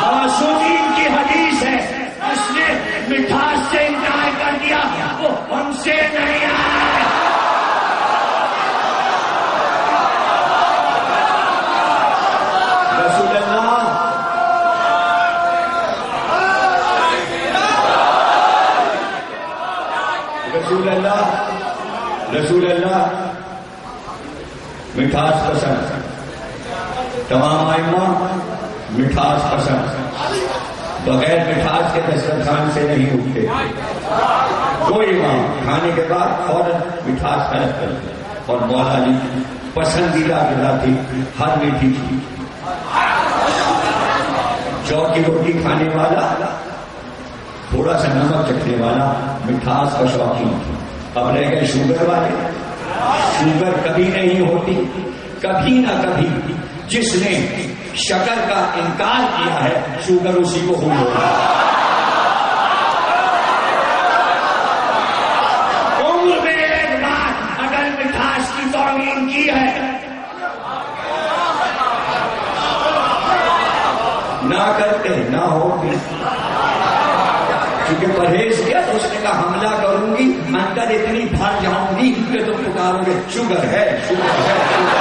[SPEAKER 2] معصومین کی حدیث ہے, اس نے مٹھاس سے انکار کر دیا وہ ہم سے نہیں آئے.
[SPEAKER 1] رسول اللہ رسول اللہ رسول اللہ مٹھاس پسند, تمام ائمہ مٹھاس پسند, بغیر مٹھاس کے دسترخوان سے نہیں اٹھتے. کوئی امام کھانے کے بعد فوراً مٹھاس طلب کرتے. اور مولا علی پسندیدہ غذا تھی ہر میٹھی چیز. جو کی روٹی کھانے والا, تھوڑا سا نمک چکھنے والا, مٹھاس کا شوقین تھی. اب رہ گئے شوگر والے. شوگر کبھی نہیں ہوتی, کبھی نہ کبھی جس نے شکر کا انکار کیا ہے شوگر اسی کو ہوئی ہوگی. عمر میں ایک بار اگر مٹھاس کی توہین کی ہے نہ کرتے نہ ہوتے. کیونکہ پرہیز کیا, اس نے کہا حملہ کروں گی اندر اتنی بھر جاؤں گی کہ تم پکارو گے شوگر ہے شوگر ہے شوگر.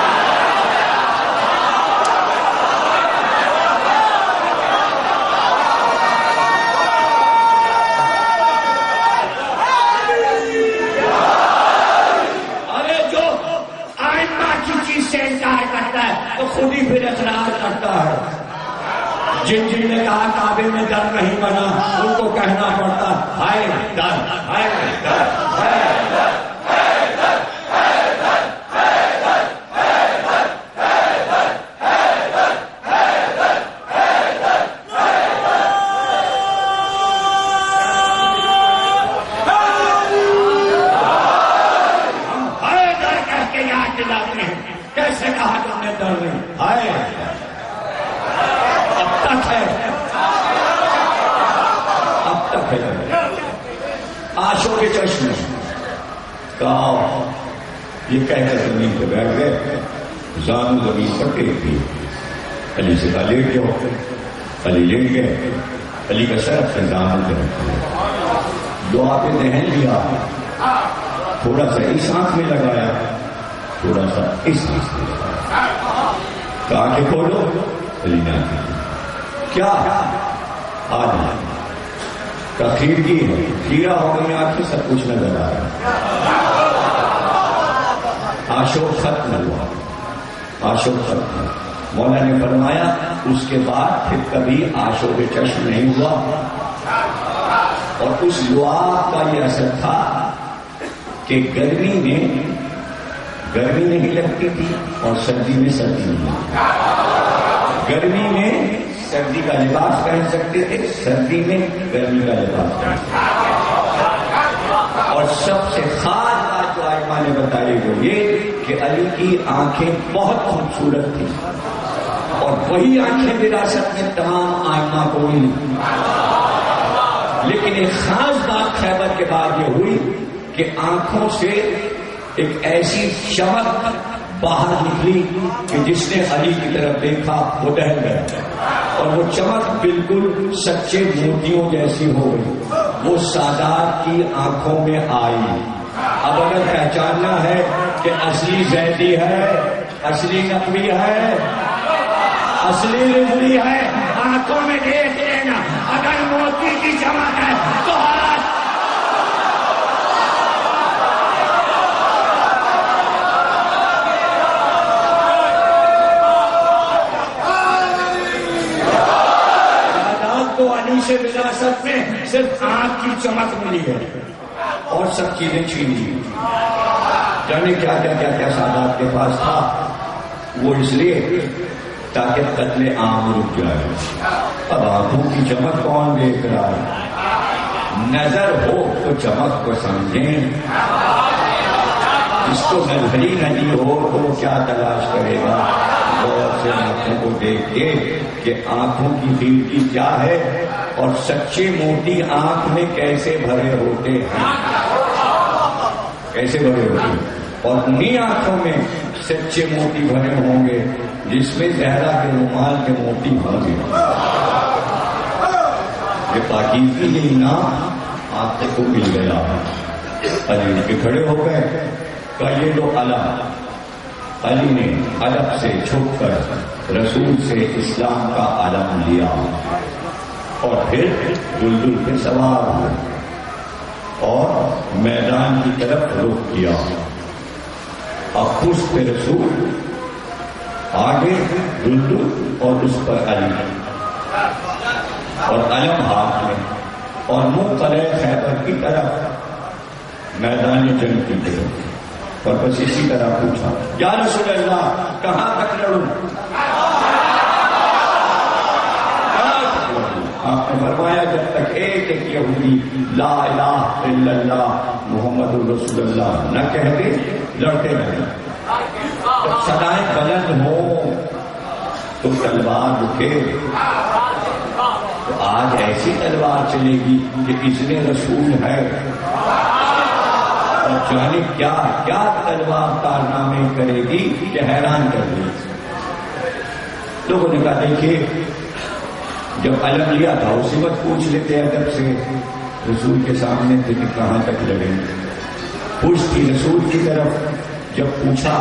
[SPEAKER 1] ارے جو آئمہ کی چیز سے انکار کرتا ہے تو خود ہی پھر اقرار کرتا ہے. جن نے کہا کعبے میں در نہیں بنا ان کو کہنا پڑتا ہائے در ہائے در ہائے در. کیسے کہا تم نے در نہیں, ہائے اب تک ہے آشوں کے چشمے کہا. یہ کہہ کر زمین پہ بیٹھ گئے, زانو زمین پر ٹیک دی. علی سے کہا لیٹ جاؤ. علی لیٹ گئے. علی کا سر اپنے زانو پہ رکھ دیا, دعا پہ دہن لیا, تھوڑا سا اس آنکھ میں لگایا, تھوڑا سا اس آنکھ میں لگایا. کہا کہ کھولو. علی نے کیا آج کا کھیر کی ہے, کھیرا ہو گئی آنکھ سے سب کچھ نظر آ رہا. آشوب ختم ہوا, آشوب ختم. مولا نے فرمایا اس کے بعد پھر کبھی آشوب چشم نہیں ہوا. اور اس دعا کا یہ اثر تھا کہ گرمی میں گرمی نہیں لگتی تھی اور سردی میں سردی نہیں لگتی. گرمی میں سردی کا لباس پہن سکتے تھے, سردی میں گرمی کا لباس پہن سکتے تھے. اور سب سے خاص بات جو ائمہ نے بتائی وہ یہ کہ علی کی آنکھیں بہت خوبصورت تھیں, اور وہی آنکھیں وراثت میں تمام ائمہ کو ملی. لیکن ایک خاص بات خیبر کے بعد یہ ہوئی کہ آنکھوں سے ایک ایسی چمک باہر نکلی کہ جس نے علی کی طرف دیکھا وہ دہل گیا, اور وہ چمک بالکل سچے موتیوں جیسی ہو گئی. وہ سادات کی آنکھوں میں آئی. اب اگر پہچاننا ہے کہ اصلی زیدی ہے, اصلی نقوی ہے, اصلی رضوی ہے, آنکھوں میں دیکھ لینا. اگر موتی کی چمک ہے تو
[SPEAKER 2] صرف آنکھ کی چمک ملی ہے اور سب چیزیں چھین لی. جانے کیا کیا کیا کیا سادات کے پاس تھا، وہ اس لیے تاکہ قتل عام رک جائے. اب آنکھوں کی چمک کون دیکھ رہا ہے؟ نظر ہو تو چمک کو سمجھیں. جس کو نظری نہیں ہو تو وہ کیا تلاش کرے گا؟ غور سے آنکھوں کو دیکھ کے کہ آنکھوں کی خیرگی کیا ہے اور سچے موتی آنکھ میں کیسے بھرے ہوتے ہیں، کیسے بھرے ہوتے ہیں. اور انہی آنکھوں میں سچے موتی بھرے ہوں گے جس میں زہرا کے رومال کے موتی ہوں گے. یہ پاکیزگی یہ انعام آپ کو مل گیا. علی کے کھڑے ہو گئے، کہا یہ لو علم. علی نے علم سے چھپ کر رسول سے اسلام کا علم لیا اور پھر دلدل پہ سوار ہوئے اور میدان کی طرف رخ کیا. اب اس پہ رسول، آگے دلدل اور اس پر علی اور علم ہاتھ میں اور منہ قلعہ خیبر کی طرف میدان جنگ کی طرف. اور بس اسی طرح پوچھا، یا رسول اللہ کہاں تک لڑوں؟ آپ نے فرمایا جب تک ایک ایک یہودی لا الہ الا اللہ محمد رسول اللہ نہ کہہ دے لڑتے رہیں. جب صدائیں بلند ہوں تو تلوار اٹھے. تو آج ایسی تلوار چلے گی کہ اذن رسول ہے، اور جانے کیا کیا تلوار کارنامے کرے گی کہ حیران کر دے. لوگوں نے کہا دیکھیے جب علم لیا تھا اسی وقت پوچھ لیتے ادب سے رسول کے سامنے تھے کہ کہاں تک لڑیں گے. پوچھتی رسول کی طرف، جب پوچھا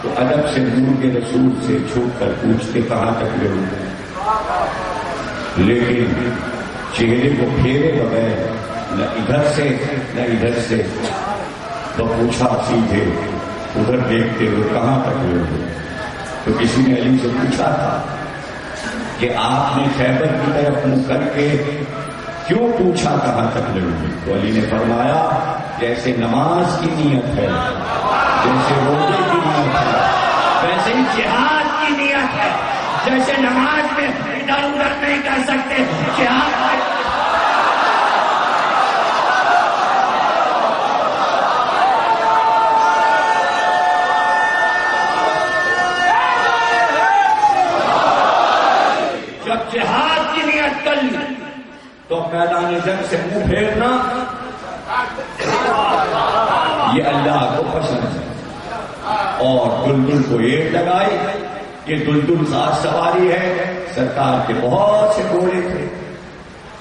[SPEAKER 2] تو ادب سے نور کے رسول سے چھپ کر پوچھتے کہاں تک لڑوں گے. لیکن چہرے کو پھیرے بغیر نہ ادھر سے نہ ادھر سے، تو پوچھا سیدھے ادھر دیکھتے ہوئے کہاں تک لڑوں گے. تو کسی نے علی سے پوچھا تھا کہ آپ نے خیبر کی طرف منہ کر کے کیوں پوچھا کہاں تک لڑوں گے؟ تو علی نے فرمایا جیسے نماز کی نیت ہے، جیسے روزے کی نیت ہے، ویسے ہی جہاد کی نیت ہے. جیسے نماز میں ادھر ادھر نہیں کر سکتے، جہاد جب جہاد کی نیت کر لی تو میدان جنگ سے منہ پھیرنا یہ اللہ کو پسند ہے. اور دلدل کو ایٹ لگائی. یہ دلدل خاص سواری ہے. سرکار کے بہت سے گھوڑے تھے،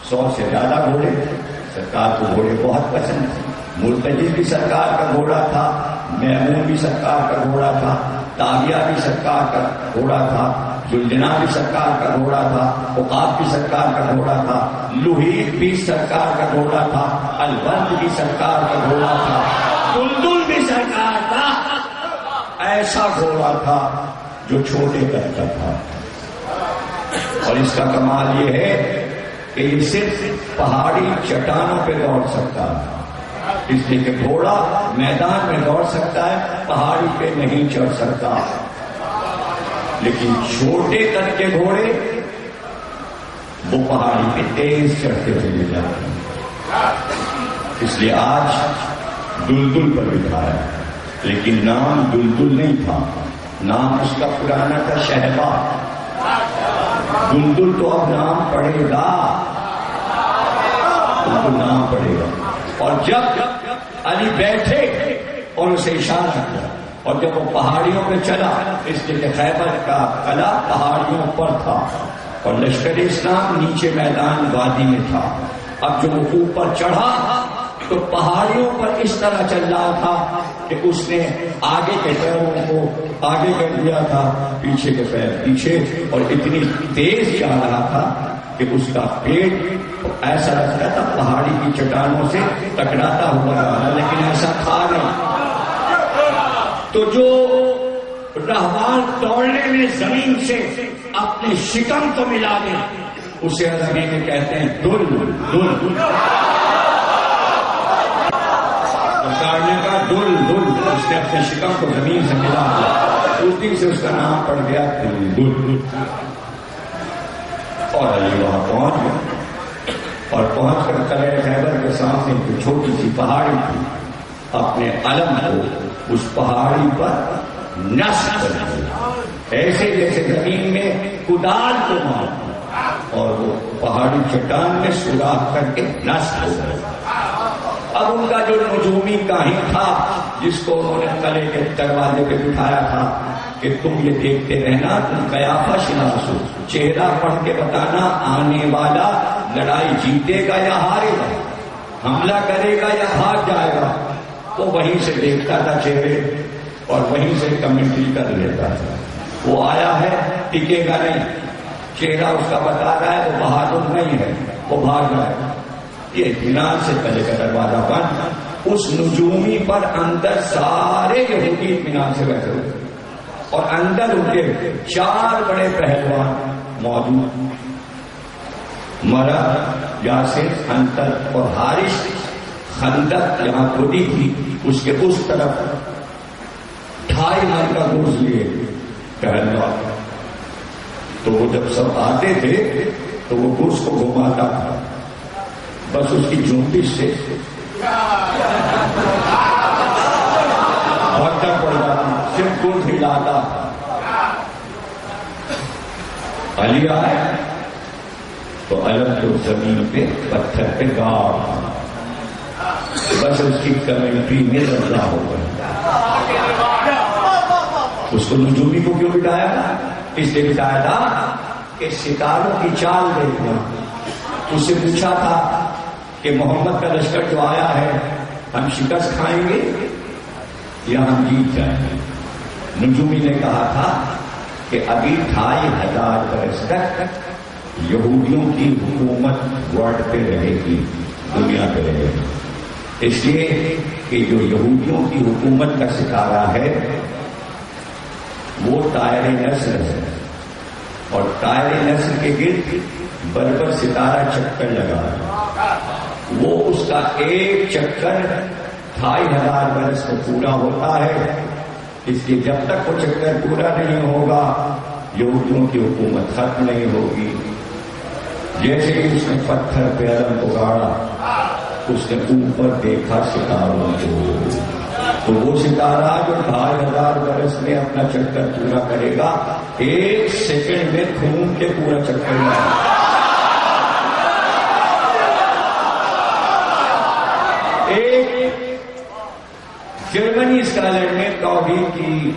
[SPEAKER 2] 100 سے زیادہ گھوڑے تھے. سرکار کو گھوڑے بہت پسند تھے. مرتجی بھی سرکار کا گھوڑا تھا، میمون بھی سرکار کا گھوڑا تھا، تاغیہ بھی سرکار کا گھوڑا تھا، جلجنا بھی سرکار کا گھوڑا تھا، عقاب بھی سرکار کا گھوڑا تھا، لوہیت بھی سرکار کا گھوڑا تھا، البرد بھی سرکار کا گھوڑا تھا، دلدل بھی سرکار کا. ایسا گھوڑا تھا جو چھوٹے قد کا تھا. اور اس کا کمال یہ ہے کہ یہ صرف پہاڑی چٹانوں پہ دوڑ سکتا ہے، اس لیے کہ گھوڑا میدان میں دوڑ سکتا ہے، پہاڑی پہ نہیں چڑھ سکتا. لیکن چھوٹے قد کے گھوڑے وہ پہاڑی پہ تیز چڑھتے چلے جاتے ہیں. اس لیے آج دلدل پر بٹھایا، لیکن نام دلدل نہیں تھا، نام اس کا پرانا تھا شہبا. دلدل تو اب نام پڑے گا، دلدل نام پڑے گا. اور جب علی بیٹھے اور اسے اشارہ کیا، اور جب وہ پہاڑیوں پہ چلا، اس لیے کہ خیبر کا قلعہ پہاڑیوں پر تھا اور لشکر اسلام نیچے میدان وادی میں تھا. اب جب وہ اوپر چڑھا تو پہاڑیوں پر اس طرح چل رہا تھا کہ اس نے آگے کے پیروں کو آگے کر دیا تھا، پیچھے کے پیر پیچھے، اور اتنی تیز جا رہا تھا کہ اس کا پیٹ ایسا لگتا تھا پہاڑی کی چٹانوں سے ٹکراتا ہوا رہا، لیکن ایسا تھا نہیں. تو جو رہوار دوڑنے میں زمین سے اپنے شکم کو ملا دے
[SPEAKER 4] اسے عربی میں کہتے ہیں دل دل. سارنے کا دل دل. اس نے اپنے شکم کو زمین سے ملا دیا. اس دن سے اس کا نام پڑ گیا دل دل. اور علی وہاں پہنچ گیا اور پہنچ کر قلعہ خیبر کے سامنے ایک چھوٹی سی پہاڑی تھی. اپنے علم کو اس پہاڑی پر نصب کر دیا ایسے جیسے زمین میں کدال کو مارا اور وہ پہاڑی چٹان میں سوراخ کر کے نصب ہو گیا. اب ان کا جو نجومی کاہن تھا جس کو انہوں نے قلعے کے دروازے پہ بٹھایا تھا کہ تم یہ دیکھتے رہنا, تم قیافہ شناس ہو, چہرہ پڑھ کے بتانا آنے والا لڑائی جیتے گا یا ہارے گا, حملہ کرے گا یا بھاگ جائے گا. تو وہیں سے دیکھتا تھا چہرے اور وہیں سے کمنٹری کر لیتا تھا. وہ آیا ہے ٹکے گا نہیں, چہرہ اس کا بتا رہا ہے وہ بہادر نہیں ہے, وہ بھاگ جائے گا. یہ اطمینان سے پہلے کا دروازہ بند. اس نجومی پر اندر سارے یہودی اطمینان سے بیٹھے ہوئے اور اندر ان کے 4 بڑے پہلوان موجود, مرد, یاسر, انتر اور حارث. خندق جہاں کھودی تھی اس کے اس طرف 2.5 من کا گوشت لیے پہلوان. تو وہ جب سب آتے تھے تو وہ گوشت کو گھماتا تھا, بس اس کی جھونپش سے بھگدڑ پڑ جاتی, صرف گوشت ہلاتا. علی آئے تو علم تو زمین پہ پتھر پہ گاڑ, بس اس کی کمنٹری میں رضا ہو گیا. اس کو نجومی کو کیوں بٹھایا تھا؟ اس لیے بٹھایا تھا کہ ستاروں کی چال دیکھنا. اس سے پوچھا تھا کہ محمد کا لشکر جو آیا ہے ہم شکست کھائیں گے یا ہم جیت جائیں گے. نجومی نے کہا تھا کہ ابھی 2500 برس تک یہودیوں کی حکومت ورلڈ پہ رہے گی, دنیا پہ رہے گی. اس لیے کہ جو یہودیوں کی حکومت کا ستارہ ہے وہ طائر نصر ہے, اور طائر نصر کے گرد بربر ستارہ چکر لگا ہے. وہ اس کا ایک چکر 2500 برس میں پورا ہوتا ہے. اس لیے جب تک وہ چکر پورا نہیں ہوگا یہودیوں کی حکومت ختم نہیں ہوگی. جیسے کہ اس نے پتھر پہ علم کو گاڑا, اس نے اوپر دیکھا ستاروں کو, تو وہ ستارہ جو 2500 برس میں اپنا چکر پورا کرے گا 1 سیکنڈ میں گھوم کے پورا چکر لگا. ایک جرمنی اسکالر نے توحید کی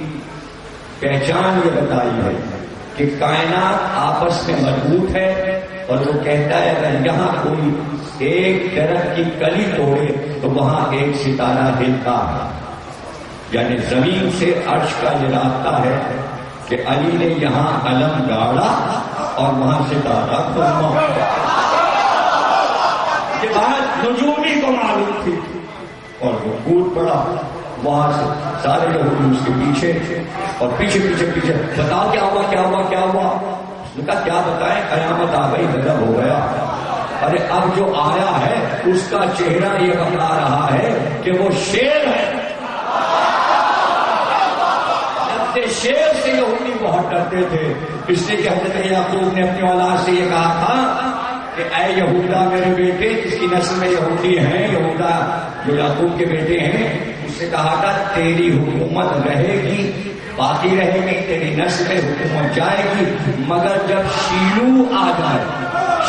[SPEAKER 4] پہچان یہ بتائی ہے کہ کائنات آپس میں مربوط ہے, اور وہ کہتا ہے اگر یہاں کوئی ایک درخت کی کلی توڑے تو وہاں ایک ستارہ ہلتا ہے. یعنی زمین سے عرش کا یہ رابطہ ہے کہ علی نے یہاں علم گاڑا اور وہاں ستارہ گھوما. یہ بات نجومی کو معلوم تھی اور وہ کود پڑا. وہاں سے سارے لوگ اس کے پیچھے اور پیچھے پیچھے پیچھے, بتاؤ کیا ہوا کیا ہوا کیا ہوا. اس نے کہا کیا بتائیں, قیامت آ گئی, غضب ہو گیا. ارے اب جو آیا ہے اس کا چہرہ یہ بتا رہا ہے کہ وہ شیر ہے. شیر سے یہودی بہت ڈرتے تھے, اس لیے کہ حضرت یعقوب نے اپنی اولاد سے یہ کہا تھا کہ اے یہودا میرے بیٹے, جس کی نسل میں یہودی ہیں, یہودا جو یعقوب کے بیٹے ہیں, اس سے کہا تھا تیری حکومت رہے گی, باقی رہے گی, تیری نسل میں حکومت جائے گی, مگر جب شیلو آ جائے,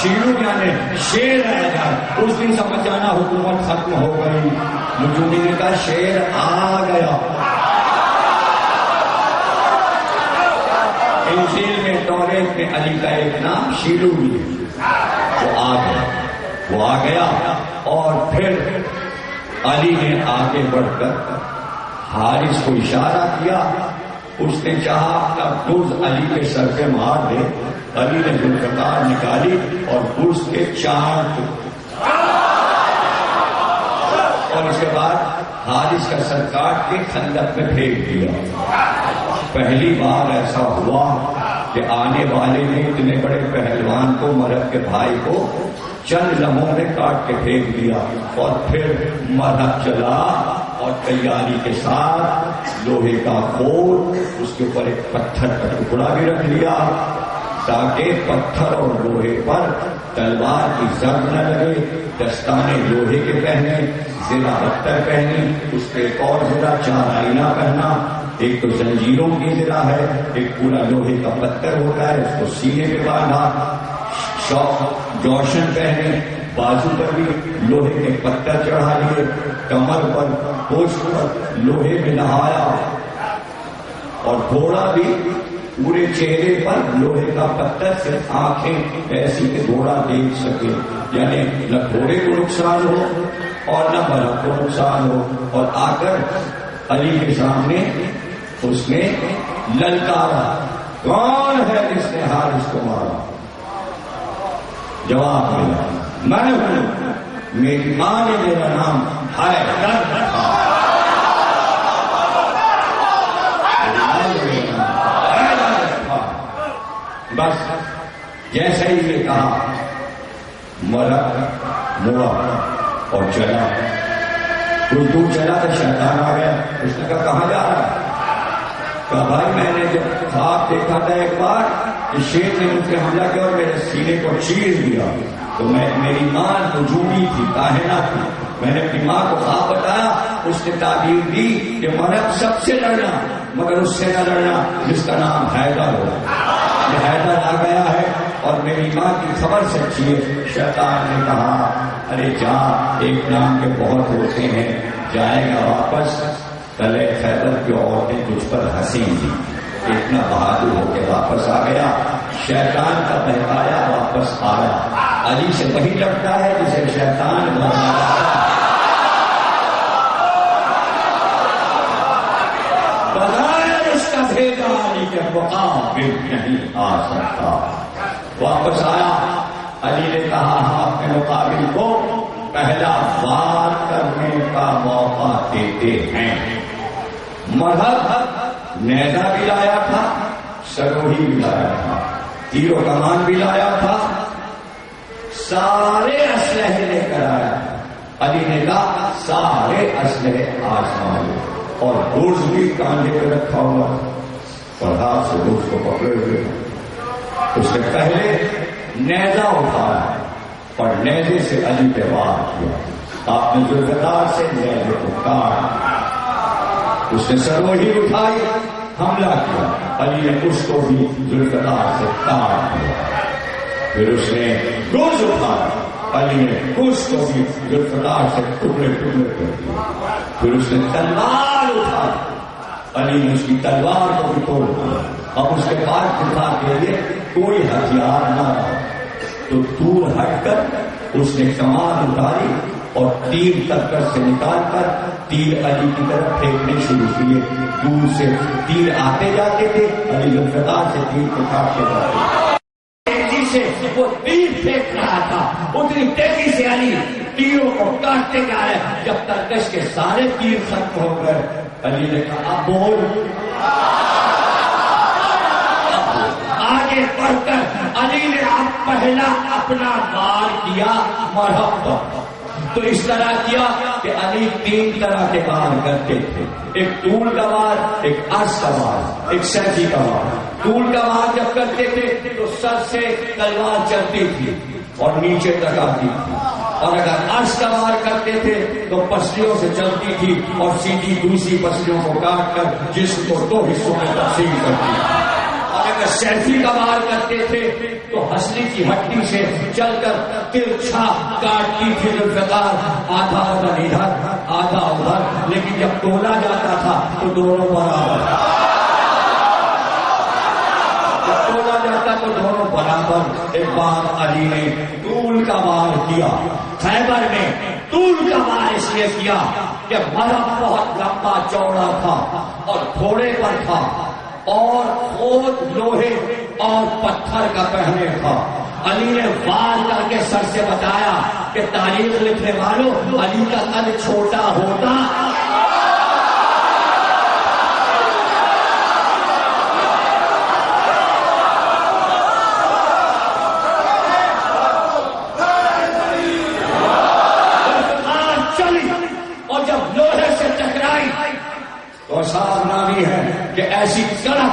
[SPEAKER 4] شیلو یعنی شیر آ جائے, اس دن سمجھ جانا حکومت ختم ہو گئی. نجومی نے کہا شیر آ گیا. انجیل میں توریت میں علی کا ایک نام شیلو بھی ہے, وہ آ گیا. اور پھر علی نے آگے بڑھ کر حارث کو اشارہ کیا. اس نے چاہا اپنا گرز علی کے سر پہ مار دے. علی نے ذوالفقار نکالی اور گرز کے 4 اور اس کے بعد حارث کا سر کاٹ کے خندق میں پھینک دیا. پہلی بار ایسا ہوا کہ آنے والے نے اتنے بڑے پہلوان کو، مرہب کے بھائی کو چند لمحوں میں کاٹ کے پھینک دیا، اور پھر مرہب چلا اور تیاری کے ساتھ لوہے کا کھول، اس کے اوپر ایک پتھر کا ٹکڑا بھی رکھ لیا تاکہ پتھر اور لوہے پر تلوار کی ضرب نہ لگے، دستانے لوہے کے پہنے، زرہ بختر پہنی، اس پہ ایک اور زرہ، 4 آئینہ پہنا، ایک تو زنجیروں کی زرہ ہے، ایک پورا لوہے کا پتھر ہوتا ہے، اس کو سینے پہ باندھا، جوشن پہنے، بازو پر بھی لوہے کے پتھر چڑھا لیے، کمر پر، پوچھ پر لوہے میں نہایا، اور گھوڑا بھی پورے چہرے پر لوہے کا پتھر، صرف آنکھیں ایسی کہ گھوڑا دیکھ سکے، یعنی نہ گھوڑے کو نقصان ہو اور نہ مرہب کو نقصان ہو، اور آ کر علی کے سامنے اس نے للکارا، کون ہے جس نے حارث کو مارا؟ جواب ملا، میں ہوں، میری ماں نے میرا نام حیدر رکھا۔ بس جیسے ہی یہ کہا، مرہب مڑا اور چلا، کچھ دور چلا تو شیطان آ گیا، اس نے کہا کہاں جا رہا ہے؟ کہا بھائی میں نے جب خواب دیکھا تھا ایک بار کہ شیر نے مجھ پہ حملہ کیا اور میرے سینے کو چیر دیا، تو میری ماں نجومی تھی، کاہنہ تھی، میں نے اپنی ماں کو خواب بتایا، اس نے تعبیر دی کہ مرہب سب سے لڑنا مگر اس سے نہ لڑنا جس کا نام حیدر ہو۔ یہ حیدر آ گیا ہے اور میری ماں کی خبر سچی ہے۔ شیطان نے کہا ارے جا، ایک نام کے بہت ہوتے ہیں، جائے گا واپس، کلے خیبر کی عورتیں تجھ پر ہنسیں گی۔ اتنا بہادر ہو کے واپس آ گیا، شیطان کا بہکایا واپس آیا۔ علی سے وہی لگتا ہے جسے شیطان بغیر اس کا بھیجا علی کے مقابل نہیں آ سکتا۔ واپس آیا، علی نے کہا ہم اپنے مقابل کو پہلا وار کرنے کا موقع دیتے ہیں۔ مرہب نیزہ بھی لایا تھا، سروہی بھی لایا تھا، تیر و کمان بھی لایا تھا، سارے اسلحے لے کر آیا۔ علی نے کہا سارے اسلحے آزمائے، اور گرز بھی کاندھے پہ رکھا ہوا، اور ہاتھ سے گرز کو پکڑے ہوئے۔ اس نے پہلے نیزہ اٹھایا اور نیزے سے علی پہ وار کیا۔ آپ نے ذوالفقار سے نیزے کو کاٹا، اس نے سروہی اٹھائی، حملہ کیا، علی نے اس کو بھی ذوالفقار سے کاٹ دیا۔ پھر اس نے گرز اٹھایا، علی نے گرز کو بھی ذوالفقار سے ٹکڑے ٹکڑے کر دیا۔ پھر اس نے تلوار اٹھائی، علی نے اس کی تلوار کو بھی توڑ دیا۔ اب اس کے پاس دفاع کے لیے کوئی ہتھیار نہ رہا، تو دور ہٹ کر اس نے کمان اٹھائی اور تیر ترکش سے نکال کر تیر علی کی طرف پھینکنے شروع کیے۔ دور سے تیر آتے جاتے تھے، علی ذوالفقار سے تیر کو کاٹتے جاتے تیزی سے وہ تیر پھینک رہا تھا، اتنی تیزی سے علی تیروں کو کاٹتے جا رہے، جب ترکش کے سارے تیر ختم ہو گئے، علی نے کہا اب بول۔ آگے بڑھ کر علی نے اب پہلا اپنا وار کیا مرہب پر۔ تو اس طرح کیا کہ علی 3 طرح کے وار کرتے تھے، ایک طول کا وار، ایک عرض کا وار، ایک سیفی کا وار۔ طول کا وار جب کرتے تھے تو سر سے تلوار چلتی تھی اور نیچے تک آتی تھی، اور اگر عرض کا وار کرتے تھے تو پسلیوں سے چلتی تھی اور سیدھی دوسری پسلیوں کو کاٹ کر جسم کو 2 حصوں میں تقسیم کرتی تھی۔ اور اگر سیفی کا وار کرتے تھے تو ہنسلی کی ہڈی سے چل کر ترچھا کاٹتی تھی ذوالفقار، آدھا ادھر ادھر آدھا ادھر، لیکن جب تولا جاتا تھا تو دونوں برابر، جب تولا جاتا تو دونوں برابر۔ ایک بار علی نے طول کا وار کیا، خیبر میں طول کا وار اس لیے کیا کہ مرہب بہت لمبا چوڑا تھا اور گھوڑے پر تھا اور خود لوہے اور پتھر کا پہنے تھا۔ علی نے وار کر کے سر سے بتایا کہ تاریخ لکھنے والوں، علی کا قد چھوٹا ہوتا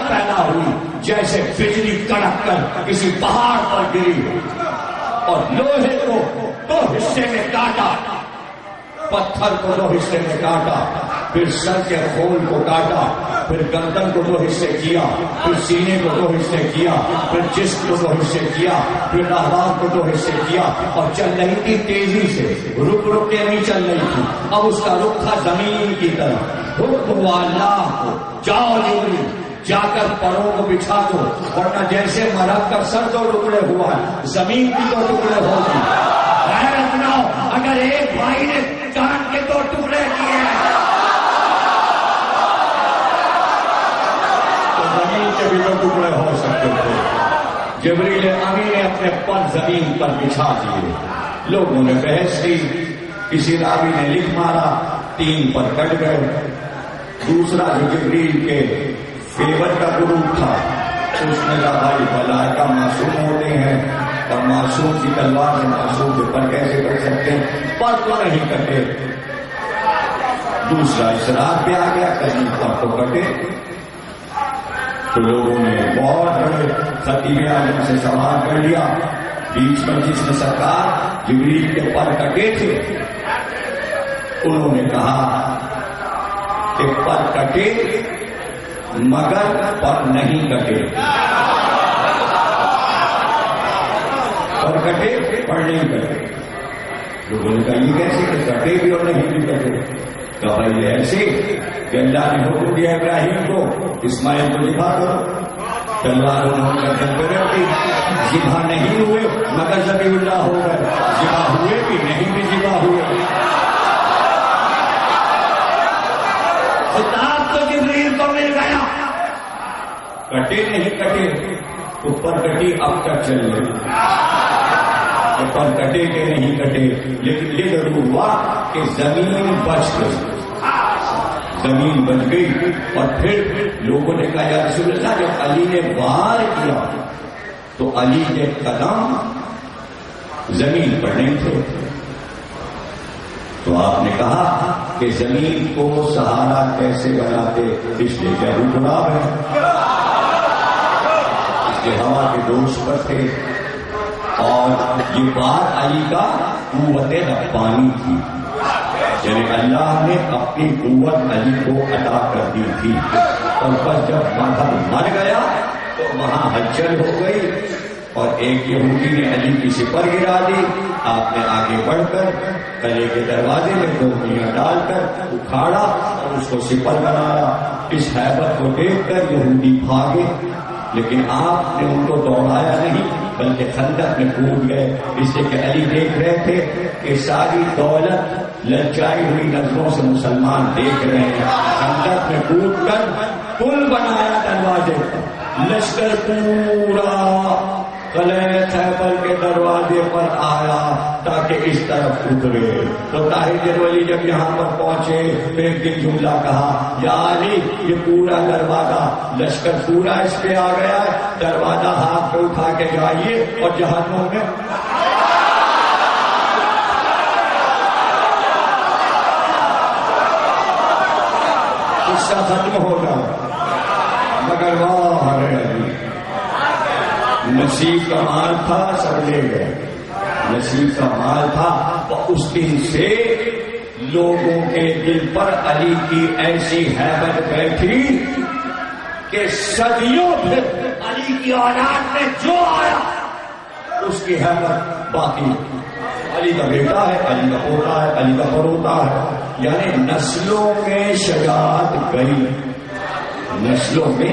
[SPEAKER 4] پیدا ہوئی جیسے بجلی کڑک کر کسی پہاڑ پر گری اور لوہے کو 2 حصے میں کاٹا، پتھر کو 2 حصے میں کاٹا، پھر سر کے خول کو کاٹا، پھر گردن کو 2 حصے کیا، پھر سینے کو 2 حصے کیا، پھر جسم کو 2 حصے کیا، پھر اعضاء کو 2 حصے کیا، اور چل رہی تھی تیزی سے، رک رک کے نہیں چل رہی تھی، اب اس کا رخ تھا زمین کی طرف۔ حکم ہوا اللہ کو، جاؤ جبریل جا کر پروں کو بچھا دو، ورنہ جیسے مرد کا سر 2 ٹکڑے ہوا ہے زمین کی 2 ٹکڑے ہوگی۔ غیرت نہ ہو اگر ایک بھائی نے چاند کے 2 ٹکڑے کیے تو زمین کے بھی 2 ٹکڑے ہو سکتے تھے۔ جبریل امین نے اپنے پر زمین پر بچھا دیے، لوگوں نے بحث کی، کسی راوی نے لکھ مارا 3 پر کٹ گئے۔ دوسرا جو جبریل کے فیور کا گروپ تھا اس نے کہا بھائی ملائکہ معصوم ہوتے ہیں اور معصوم کی تلوار سے معصوم کے پر کیسے کر سکتے ہیں، پر تو نہیں کٹے۔ دوسرا اصرار پہ آ گیا کہیں پر تو کٹے، تو لوگوں نے بہت بڑے خطیب اعظم سے سوال کر لیا بیچ میں جس نے سرکار جبریل کے پر کٹے تھے، انہوں نے کہا کہ پر کٹے مگر پر نہیں کٹے، پر کٹے پر نہیں کٹے۔ لوگوں نے کہا یہ کیسے کہ کٹے بھی اور نہیں بھی کٹے؟ کہا بھائی ایسے کہ اللہ نے حکم دیا ابراہیم کو اسماعیل کو ذبح کرو، تلوار انہوں نے گردن کی، ذبح نہیں ہوئے مگر ذبیح اللہ ہو گئے، ذبح ہوئے بھی نہیں بھی ذبح ہوئے۔ خطاب تو جبریل کو مل گیا، کٹے نہیں کٹے، اوپر کٹی اب تک چل رہی، اوپر کٹے کے نہیں کٹے، لیکن یہ ضرور ہوا کہ زمین بچ گئی، زمین بچ گئی۔ اور پھر لوگوں نے کہا یا رسول اللہ جب علی نے وار کیا تو علی کے قدم زمین پر نہیں تھے، تو آپ نے کہا کہ زمین کو سہارا کیسے بناتے، اس لیے کیا گلاب ہے، اس کے ہوا کے دوش پر تھے، اور یہ بات علی کا قوت ربانی تھی، یعنی اللہ نے اپنی قوت علی کو عطا کر دی تھی، اور بس جب مر گیا تو وہاں ہلچل ہو گئی، اور ایک یہودی نے علی کی سپر گرا دی، آپ نے آگے بڑھ کر قلعے کے دروازے میں 2 میاں ڈال کر اکھاڑا اور اس کو سپر بنایا۔ اس ہیبت کو دیکھ کر یہودی بھاگے، لیکن آپ نے ان کو دوڑایا نہیں بلکہ خندق میں کود گئے، اس لیے کہ علی دیکھ رہے تھے کہ ساری دولت للچائی ہوئی نظروں سے مسلمان دیکھ رہے ہیں۔ خندق میں کود کر پل بنایا دروازے پر، لشکر پورا قلعہ خیبر کے دروازے پر آیا تاکہ اس طرف اترے۔ تو طاہر جرولی جب یہاں پر پہنچے تو ایک دن جملہ کہا یا علی یہ پورا دروازہ لشکر پورا اس پہ آ گیا ہے، دروازہ ہاتھ پہ اٹھا کے جائیے اور جہنم میں قصہ ختم ہوگا، مگر واہ علی نصیب کا مال تھا سب لے گئے، نصیب کا مال تھا، اور اس دن سے لوگوں کے دل پر علی کی ایسی ہیبت بیٹھی کہ صدیوں پھر علی کی اولاد میں جو آیا اس کی حیبت باقی، علی کا بیٹا ہے، علی کا پوتا ہے، علی کا پروتا ہے، یعنی نسلوں میں شجاعت گئی، نسلوں میں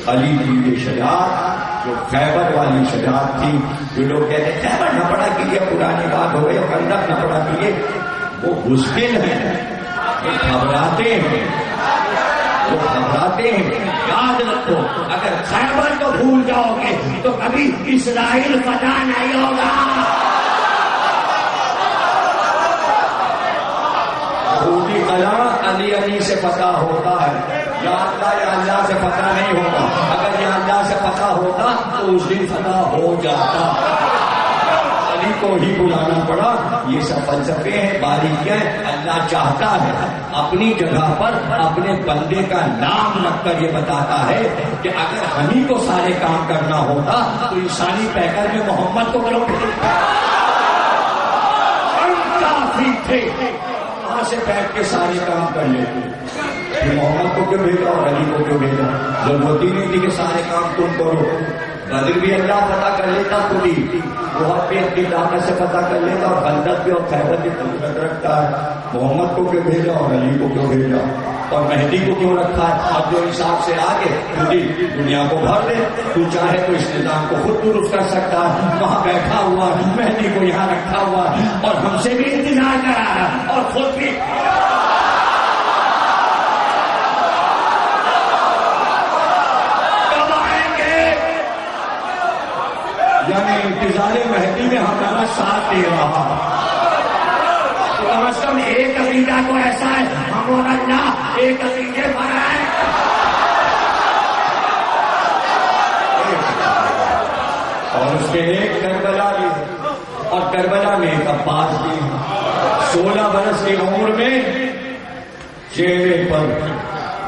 [SPEAKER 4] علی کی یہ شجاعت جو خیبر والی شجاعت تھی، جو لوگ کہتے ہیں خیبر نہ پڑا کیجیے، پرانی بات ہو گئی، خندق نہ پڑا کیجیے، وہ مشکل ہے، وہ گھبراتے ہیں، وہ گھبراتے ہیں۔ یاد رکھو اگر خیبر کو بھول جاؤ گے تو کبھی اسرائیل فتح نہیں ہوگا۔ یہودی قلعہ علی علی سے فتح ہوتا ہے، یا اللہ سے فتح نہیں ہوتا، اگر یہ اللہ سے فتح ہوتا تو اس دن فتح ہو جاتا۔ علی کو ہی بلانا پڑا. یہ سب فلسفے ہیں، باریکیاں ہیں. اللہ چاہتا ہے اپنی جگہ پر اپنے بندے کا نام رکھ کر یہ بتاتا ہے کہ اگر ہم ہی کو سارے کام کرنا ہوتا تو انسانی پیکر میں محمد کو کرو. ہم کافی تھے، وہاں سے بیٹھ کے سارے کام کر لیتے. محمد کو کیوں بھیجا اور علی کو کیوں بھیجا؟ ضرورت ہی نہیں تھی کہ سارے کام تم کرو. بدر بھی اللہ پتہ کر لیتا خود ہی، بہت بھی اپنی طاقت سے پتہ کر لیتا، اور خندق بھی اور خیبر بھی قدرت رکھتا ہے. محمد کو کیوں بھیجا اور علی کو کیوں بھیجا اور مہدی کو کیوں رکھا ہے؟ اب جو حساب سے آگے خود ہی دنیا کو بھر دے. تو چاہے تو اس نظام کو خود درست کر سکتا ہے. وہاں بیٹھا ہوا مہدی کو یہاں رکھا ہوا اور ہم سے بھی انتظار کرا رہا اور خود بھی یعنی انتظار مہدی میں ہمارا ساتھ دے رہا. تو کم از کم ایک عقیدہ تو ایسا ہے، ہم اور اللہ ایک عقیدے پر آئے. اور اس میں ایک کربلا بھی ہے، اور کربلا میں ایک عباس بھی ہے. 16 برس کی عمر میں چہرے پر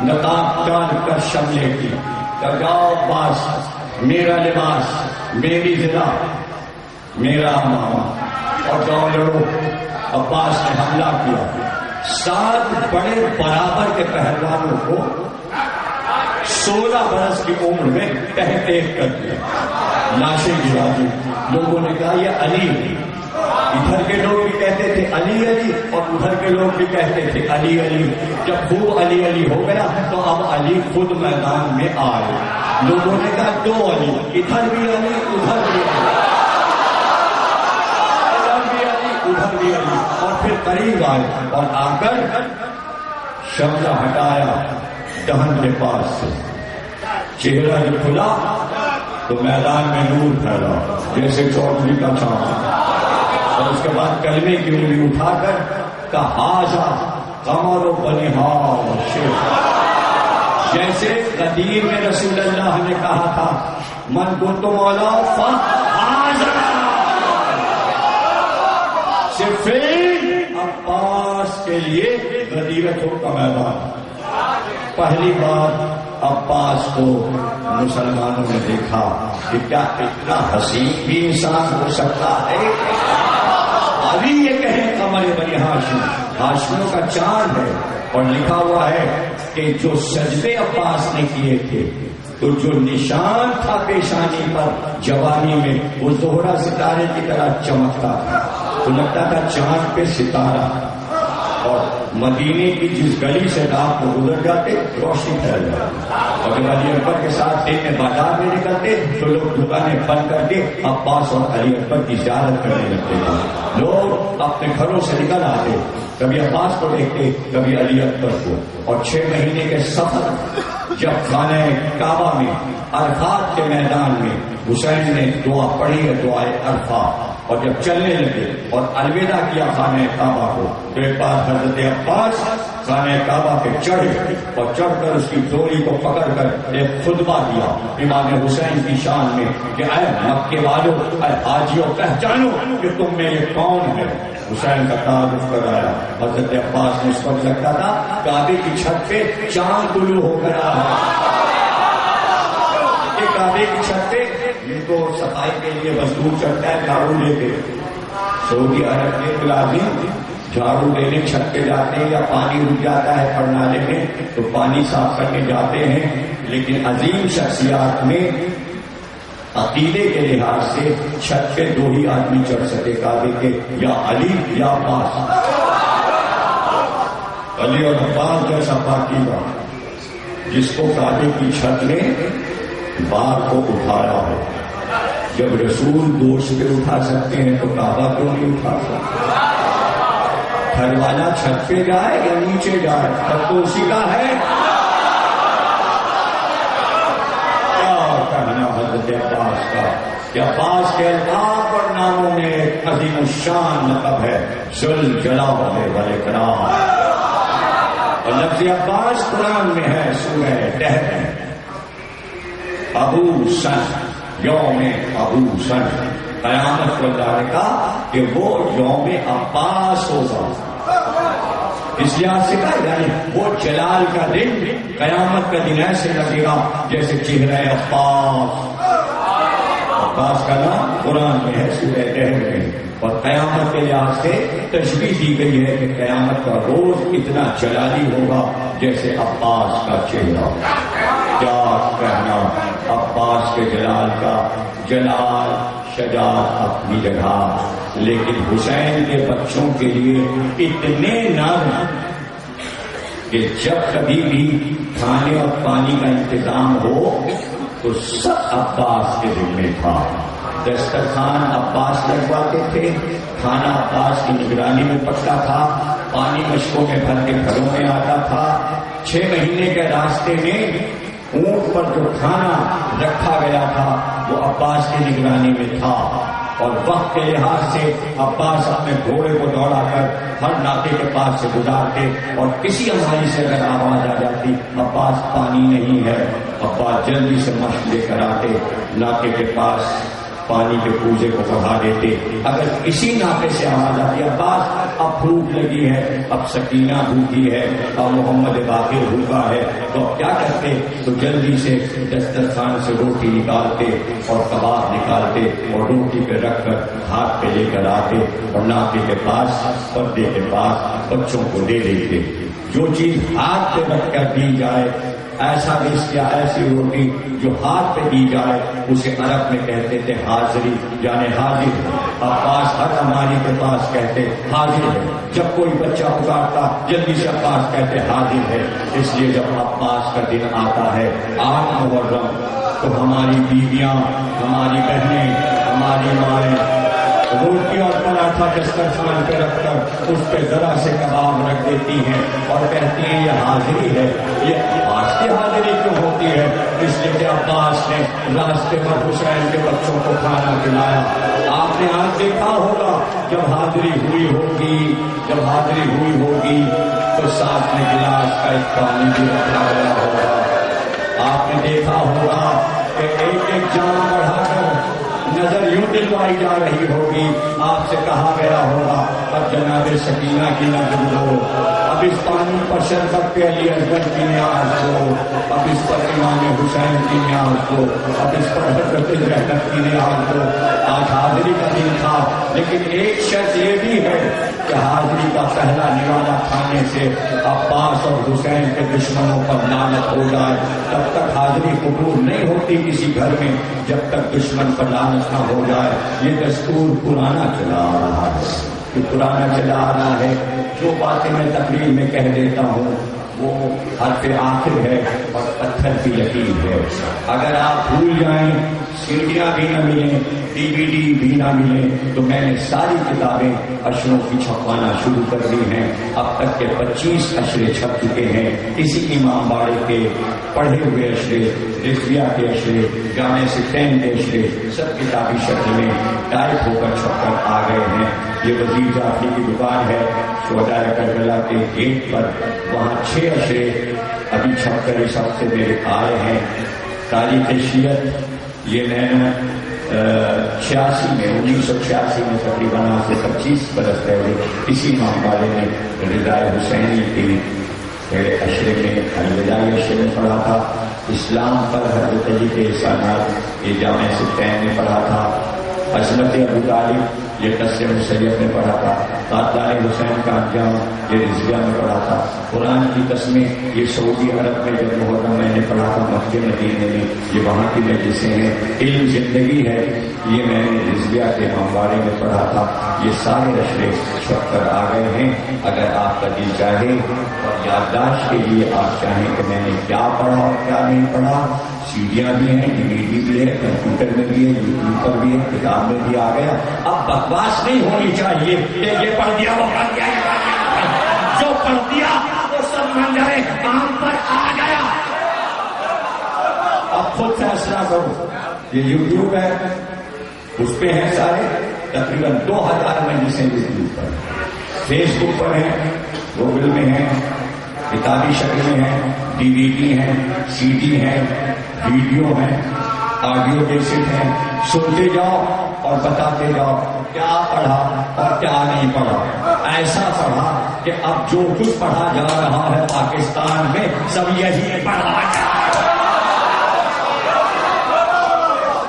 [SPEAKER 4] نقاب ڈال کر شملے کی جاؤ عباس، میرا لباس، میری ذرا، میرا ماما، اور جاؤ لڑو. عباس نے حملہ کیا. 7 بڑے برابر کے پہلوانوں کو 16 برس کی عمر میں تحت کر دیا، لاشیں گرا دی. لوگوں نے کہا یہ علی. ادھر کے لوگ بھی کہتے تھے علی علی اور ادھر کے لوگ بھی کہتے تھے علی علی. جب خوب علی علی ہو گیا تو اب علی خود میدان میں آئے. لوگوں نے کہا 2 علی، ادھر بھی علی ادھر بھی علی، ادھر بھی علی ادھر بھی علی. اور پھر قریب آئے اور آ کر شملہ ہٹایا دہن کے پاس سے. چہرہ جو کھلا تو میدان میں نور پھیلا جیسے چودھری کا چاند. اور اس کے بعد کلمے کی انگلی اٹھا کر کہا حاذا قمر و بنہار شیخ. جیسے قدیم میں رسول اللہ نے کہا تھا من کنت مولا فحاذا، صرف عباس کے لیے غدیرتوں کا میدان. پہلی بار عباس کو مسلمانوں نے دیکھا کہ کیا اتنا حسین بھی انسان ہو سکتا ہے. ابھی یہ کہیں قمر بنی ہاشم، ہاشمیوں کا چاند ہے. اور لکھا ہوا ہے کہ جو سجدے عباس نے کیے تھے تو جو نشان تھا پیشانی پر جوانی میں وہ زہرہ ستارے کی طرح چمکتا تھا، تو لگتا تھا چاند پہ ستارہ. اور مدینے کی جس گلی سے رات کو گزر جاتے روشنی پھیل جاتی. اور جب علی اکبر کے ساتھ دن میں بازار میں نکلتے تو لوگ دکانیں بند کر کے عباس اور علی اکبر کی زیارت کرنے لگتے تھے. لوگ اپنے گھروں سے نکل آتے، کبھی عباس کو دیکھتے کبھی علی اکبر کو. اور 6 مہینے کے سفر جب خانہ کعبہ میں عرفات کے میدان میں حسین نے دعا پڑھی ہے، دعائے عرفہ، اور جب چلنے لگے اور الوداع کیا خانہ کعبہ کو تو ایک بار حضرت عباس خانہ کعبہ پہ چڑھے اور چڑھ کر اس کی ڈوری کو پکڑ کر ایک خطبہ دیا امام حسین کی شان میں کہ اے مکے والوں، اے حاجیوں، پہچانو کہ تم میں یہ کون ہے. حسین کا تعارف کرایا. حضرت عباس نے اس وقت لگتا تھا کعبے کی چھت پہ چاند طلوع ہو کر آیا. کعبے کی چھت پہ ان کو صفائی کے لیے مزدور چڑھتا ہے جھاڑو لے کے. سعودی عرب کے ملازم جھاڑو لینے چھت پہ جاتے ہیں یا پانی رک جاتا ہے پرنالے میں تو پانی صاف کرنے جاتے ہیں. لیکن عظیم شخصیات میں عقیدے کے لحاظ سے چھت پہ 2 ہی آدمی چڑھ سکے کعبے کے، یا علی یا عباس. علی اور عباس جیسا پاکیزہ جس کو کعبے کی چھت نے بار کو اٹھایا ہو. جب رسول دوست پہ اٹھا سکتے ہیں تو کعبہ کیوں نہیں اٹھا سکتے؟ گھر والا چھت پہ جائے یا نیچے جائے، تب تو اسی کا ہے. کیا کہنا حضرت عباس کا کہ عباس کے القاب اور ناموں میں ایک عظیم الشان لقب ہے ذوالجلال والاکرام. اور لفظ عباس قرآن میں ہے سورہ دہر میں. ابو سن، یوم ابو سن، قیامت کو اللہ نے کہا کہ وہ یوم عباس ہوگا. اس لحاظ سے کہا یعنی وہ جلال کا دن، قیامت کا دن ایسے لگے گا جیسے چہرہ عباس. عباس کا نام قرآن میں ہے سورہ دہر میں، اور قیامت کے لحاظ سے تشبیہ دی گئی ہے کہ قیامت کا روز اتنا جلالی ہوگا جیسے عباس کا چہرہ. کیا کہنا عباس کے جلال کا. جلال شجاعت اپنی جگہ، لیکن حسین کے بچوں کے لیے اتنے نرم کہ جب کبھی بھی کھانے اور پانی کا انتظام ہو تو سب عباس کے دل میں تھا. دسترخوان عباس لگواتے تھے، کھانا عباس کی نگرانی میں پکتا تھا، پانی مشکوں میں بھر کے گھروں میں آتا تھا. 6 مہینے کے راستے میں اونٹ پر جو کھانا رکھا گیا تھا وہ عباس کی نگرانی میں تھا. اور وقت کے لحاظ سے عباس اپنے گھوڑے کو دوڑا کر ہر ناکے کے پاس سے گزارتے، اور کسی ہماری سے اگر آواز آ جاتی عباس پانی نہیں ہے، عباس جلدی سے مشق لے کر آتے، ناکے کے پاس پانی کے کوزے کو بڑھا دیتے. اگر کسی ناکے سے آواز آتی عباس اب بھوک لگی ہے، اب سکینہ بھوکی ہے، اب محمد باقر بھوکا ہے، تو اب کیا کرتے؟ تو جلدی سے دسترخوان سے روٹی نکالتے اور کباب نکالتے اور روٹی پہ رکھ کر ہاتھ پہ لے کر آتے اور ناکے کے پاس پردے کے پاس بچوں کو دے دیتے. جو چیز ہاتھ پہ رکھ کر دی جائے، ایسا رزق یا ایسی روٹی جو ہاتھ پہ دی جائے، اسے عرب میں کہتے تھے حاضری، یعنی حاضر. عباس ہر ہماری کے پاس کہتے حاضر ہے. جب کوئی بچہ پکارتا جلدی سے عباس کہتے حاضر ہے. اس لیے جب عباس کا دن آتا ہے 8 محرم، تو ہماری بیویاں، ہماری بہنیں، ہماری مائیں روٹی اور پراٹھا دسترخوان پہ رکھ کر اس پہ ذرا سے کباب رکھ دیتی ہیں اور کہتی ہیں یہ حاضری ہے. یہ عباس کی حاضری کیوں ہوتی ہے؟ اس لیے کہ عباس نے راستے پر حسین کے بچوں کو کھانا کھلایا. آپ نے آج دیکھا ہوگا جب حاضری ہوئی ہوگی، جب حاضری ہوئی ہوگی تو ساتھ میں گلاس کا ایک پانی بھی رکھا گیا ہوگا. آپ نے دیکھا ہوگا کہ ایک ایک جام بڑھا کر نظر یوں دلوائی جا رہی ہوگی. آپ سے کہا گیا ہوگا اب جناب سکینہ کی نظر دو، اب اس پانی پر شربت پہ علی اصغر کی نیاز دو، اب اس پر امام حسین کی نیاز دو، اب اس پر حضرت زینب کی نیاز دو. آج حاضری کا دن تھا، لیکن ایک شرط یہ بھی ہے کہ حاضری کا پہلا نوالا کھانے سے عباس اور حسین کے دشمنوں پر لعنت ہو جائے. تب تک حاضری قبول نہیں ہوتی کسی گھر میں جب تک دشمن پر لعنت نہ ہو جائے. یہ دستور پرانا چلا آ رہا ہے، کہ پرانا چلا آ رہا ہے. جو باتیں میں تقریر میں کہہ دیتا ہوں وہ حرف آخر ہے اور پتھر کی لکیر ہے. اگر آپ بھول جائیں، سیڈیاں بھی نہ ملیں، DVD بھی نہ ملیں، تو میں نے ساری کتابیں اشروں کی چھپوانا شروع کر دی ہیں. اب تک کے 25 اشرے چھپ چکے ہیں. اسی امام باڑے کے پڑھے ہوئے اشرے، رضویہ کے اشرے، جامع سکین کے اشرے، سب کتابی شکل میں ٹائپ ہو کر چھپ کر آ گئے ہیں. یہ وزیر جعفری کی دکان ہے شہداء کربلا کے گیٹ پر، وہاں 6 اشرے ابھی چھپ کر اس ہفتے میرے آئے ہیں. تاریخ شیعت یہ میں 1986 میں تقریباً آج سے 25 برس پہلے اسی امام والے نے رضا حسینی کی میرے اشرے میں الوداعی اشرے میں پڑھا تھا. اسلام پر حضرت علی کے احسانات یہ جامع سکین میں پڑھا تھا. عصمت ابو طالب یہ قصے مسیب میں پڑھا تھا. قاتل حسین کا انجام یہ رضویہ میں پڑھا تھا. قرآن کی قسمیں یہ سعودی عرب میں جب محرم میں نے پڑھا تھا مکہ مدینے میں، یہ وہاں کی مجلسیں ہیں. علم زندگی ہے یہ میں نے رضویہ کے امبارے میں پڑھا تھا. یہ سارے اشرے چھپ کر آ گئے ہیں. اگر آپ کا دل چاہے اور یادداشت کے لیے آپ چاہیں کہ میں نے کیا پڑھا اور کیا نہیں پڑھا، سیڈیاں بھی ہیں، DVD بھی ہے، کمپیوٹر میں بھی ہے، YouTube پر بھی ہے، کتاب میں بھی آ گیا. اب بکواس نہیں ہونی چاہیے کہ یہ پڑھ دیا وہ پڑھ دیا، جو پڑھ دیا وہ سب مان جائے کام پر آ گیا. اب خود فیصلہ کرو. یہ YouTube ہے، اس پہ ہیں سارے تقریباً 2000 مجلسیں YouTube پر. فیس بک پر ہیں، گوگل میں ہیں، کتابی شکل میں ہیں، DVD ہیں، CD ہیں، ویڈیو ہیں. آڈیو کیسٹ ہیں، سنتے جاؤ اور بتاتے جاؤ کیا پڑھا اور کیا نہیں پڑھا. ایسا پڑھا کہ اب جو کچھ پڑھا جا رہا ہے پاکستان میں سب یہی پڑھا جا رہا ہے.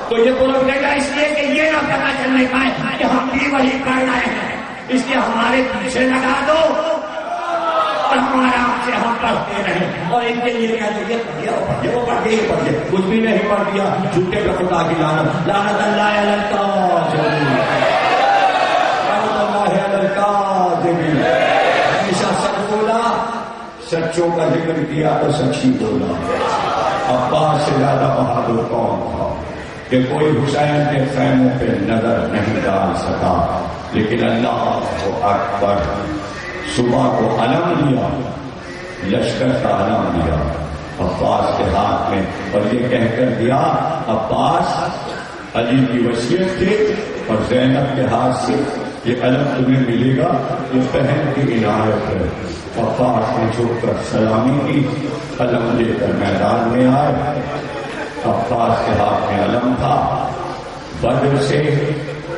[SPEAKER 4] تو یہ پروپیگنڈا اس لیے کہ یہ نہ پتا چل نہیں پائے کہ ہم بھی وہی کر رہے ہیں، اس لیے ہمارے پیچھے لگا دو اور ہمارا سے ہم پڑھتے رہے. اور ان کے لیے وہ پڑھ گئے کچھ بھی نہیں پڑھ دیا، جھوٹے پہ خدا کی لعنت. لعنت اللہ علی الکاذبین، لعنت اللہ علی الکاذبین. ہمیشہ سچ بولا، سچوں کا ذکر کیا تو سچ ہی بولا. عباس سے زیادہ بہادر کون تھا کہ کوئی حسین کے خیموں پہ نظر نہیں ڈال سکا، لیکن اللہ اکبر. صبح کو علم دیا، لشکر کا علم دیا عباس کے ہاتھ میں، اور یہ کہہ کر دیا عباس علی کی وصیت تھی اور زینب کے ہاتھ سے یہ علم تمہیں ملے گا، یہ بہن کی عنایت ہے. عباس نے جھک کر سلامی کی، علم لے کر میدان میں آئے. عباس کے ہاتھ میں علم تھا. بدر سے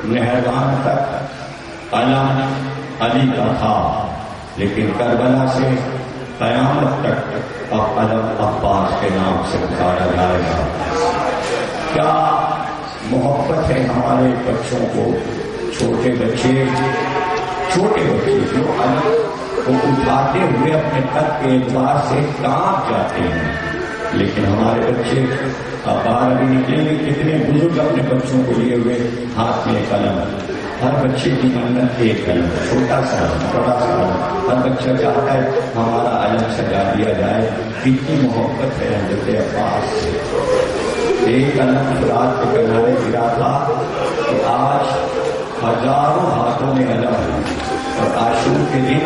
[SPEAKER 4] نہروان تک علم علی کا تھا، لیکن کربلا سے قیامت تک اب علم عباس کے نام سے پکارا جائے گا. کیا محبت ہے ہمارے بچوں کو. چھوٹے بچے جو علم کو اٹھاتے ہوئے اپنے قد کے اعتبار سے کانپ جاتے ہیں، لیکن ہمارے بچے اب باہر ابھی نکلیں گے. کتنے بزرگ اپنے بچوں کو لیے ہوئے ہاتھ میں قلم. ہر بچے کی منت ایک قلم، چھوٹا سا بڑا سا. ہر بچہ چاہتا ہے ہمارا علم سجا دیا جائے. کتنی محبت ہے حضرت عباس سے. ایک علم فرات کے کنارے گرا تھا کہ آج ہزاروں ہاتھوں میں علم ہے، اور عاشور کے دن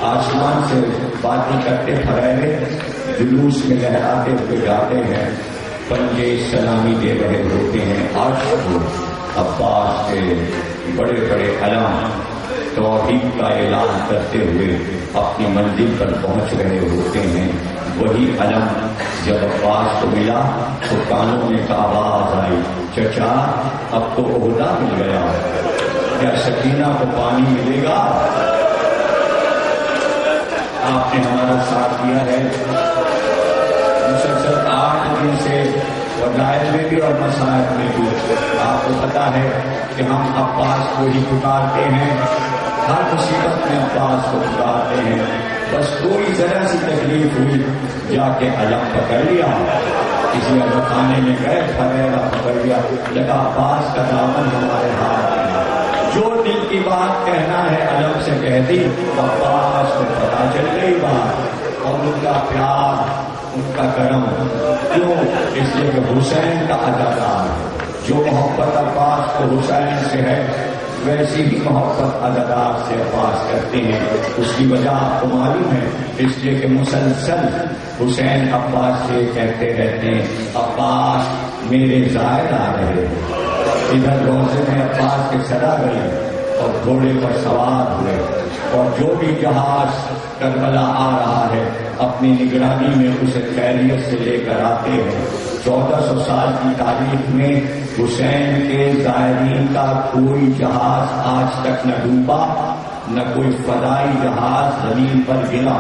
[SPEAKER 4] آسمان سے باتیں کرتے پھرائے جلوس میں لہراتے ہوئے جاتے ہیں، پنجے سلامی دے رہے ہوتے ہیں. آج عباس کے بڑے بڑے علم توحید کا اعلان کرتے ہوئے اپنی منزل پر پہنچ رہے ہوتے ہیں. وہی علم جب عباس کو ملا تو کانوں میں کا آواز آئی، چچا اب تو عہدہ مل گیا، کیا سکینہ کو پانی ملے گا؟ آپ نے ہمارا ساتھ دیا ہے مسلسل 8 دن سے، وظائف میں بھی اور مسائل میں بھی. آپ کو پتا ہے کہ ہم عباس کو ہی پکارتے ہیں، ہر مصیبت میں عباس کو پکارتے ہیں. بس کوئی ذرا سی تکلیف ہوئی جا کے علم پکڑ لیا، کسی اگر خانے میں گئے پھریرا پکڑ لیا، لگا عباس کا دامن ہمارے ہاتھ میں. جو دل کی بات کہنا ہے علم سے کہہ دی. عباس کو پتا چل گئی بات، اور ان کا پیار، ان کا کرم. کیوں؟ اس لیے کہ حسین کا اداکار. جو محبت عباس کو حسین سے ہے ویسی ہی محبت اداکار سے عباس کرتے ہیں. اس کی وجہ آپ کو معلوم ہے، اس لیے کہ مسلسل حسین عباس سے کہتے رہتے ہیں عباس میرے زائد آ رہے. ادھر روزے میں عباس کے صدا گئے اور گھوڑے پر سوار ہوئے، اور جو بھی جہاز کربلا آ رہا ہے اپنی نگرانی میں اسے خیریت سے لے کر آتے ہیں. 1400 سال کی تاریخ میں حسین کے زائرین کا کوئی جہاز آج تک نہ ڈوبا، نہ کوئی فضائی جہاز زمین پر گرا.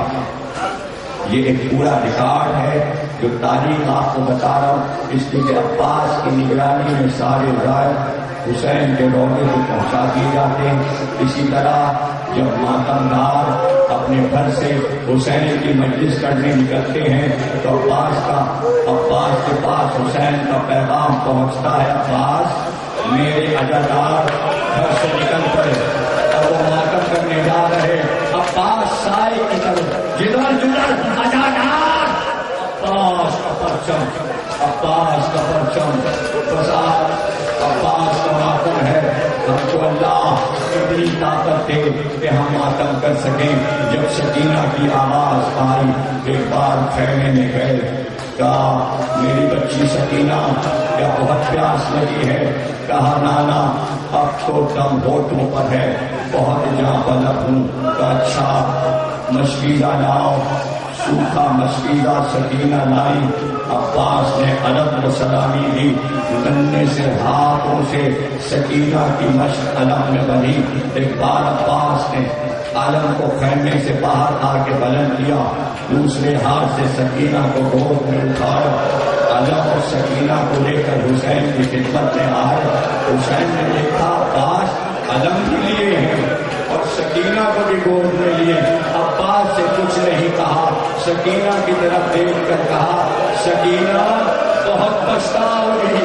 [SPEAKER 4] یہ ایک پورا ریکارڈ ہے جو تاریخ آپ کو بتا رہا ہوں. اس لیے کہ عباس کی نگرانی میں سارے زائر حسین کے روضے کو پہنچا دیے جاتے ہیں. اسی طرح جب ماتمدار اپنے گھر سے حسین کی مجلس کرنے نکلتے ہیں تو عباس کے پاس حسین کا پیغام پہنچتا ہے، عباس میرے عزادار گھر سے نکل پڑے اور وہ ماتم کرنے جا رہے. عباس سائے کی طرف جدھر جدھر عزادار. عباس کا پرچم، عباس کا پرچم. عباس کا ماتم ہے. ہم کو اللہ اتنی طاقت دے کہ ہم ماتم کر سکیں. جب سکینہ کی آواز آئی ایک بار خیمے میں گئے، کہا میری بچی سکینہ کیا بہت پیاس لگی ہے؟ کہا نانا اب تو دم ہوٹوں پر ہے، بہت جاں بلب ہوں. کہا اچھا مشکیزہ لاؤ. سوکھا مسیدہ سکینہ لائی. عباس نے علم کو سلامی دی. گنے سے ہاتھوں سے سکینہ کی مشق علم میں بنی. ایک بار عباس نے علم کو خیمے سے باہر آ کے بلند کیا. دوسرے ہاتھ سے سکینہ کو گود میں اٹھایا. علم اور سکینہ کو لے کر حسین کی خدمت میں آئے. حسین نے دیکھا عباس علم بھی لیے ہیں اور سکینہ کو بھی گود میں لیے. عباس سے کچھ نہیں کہا. سکینہ کی طرف دیکھ کر کہا سکینہ بہت پچھتاؤگی,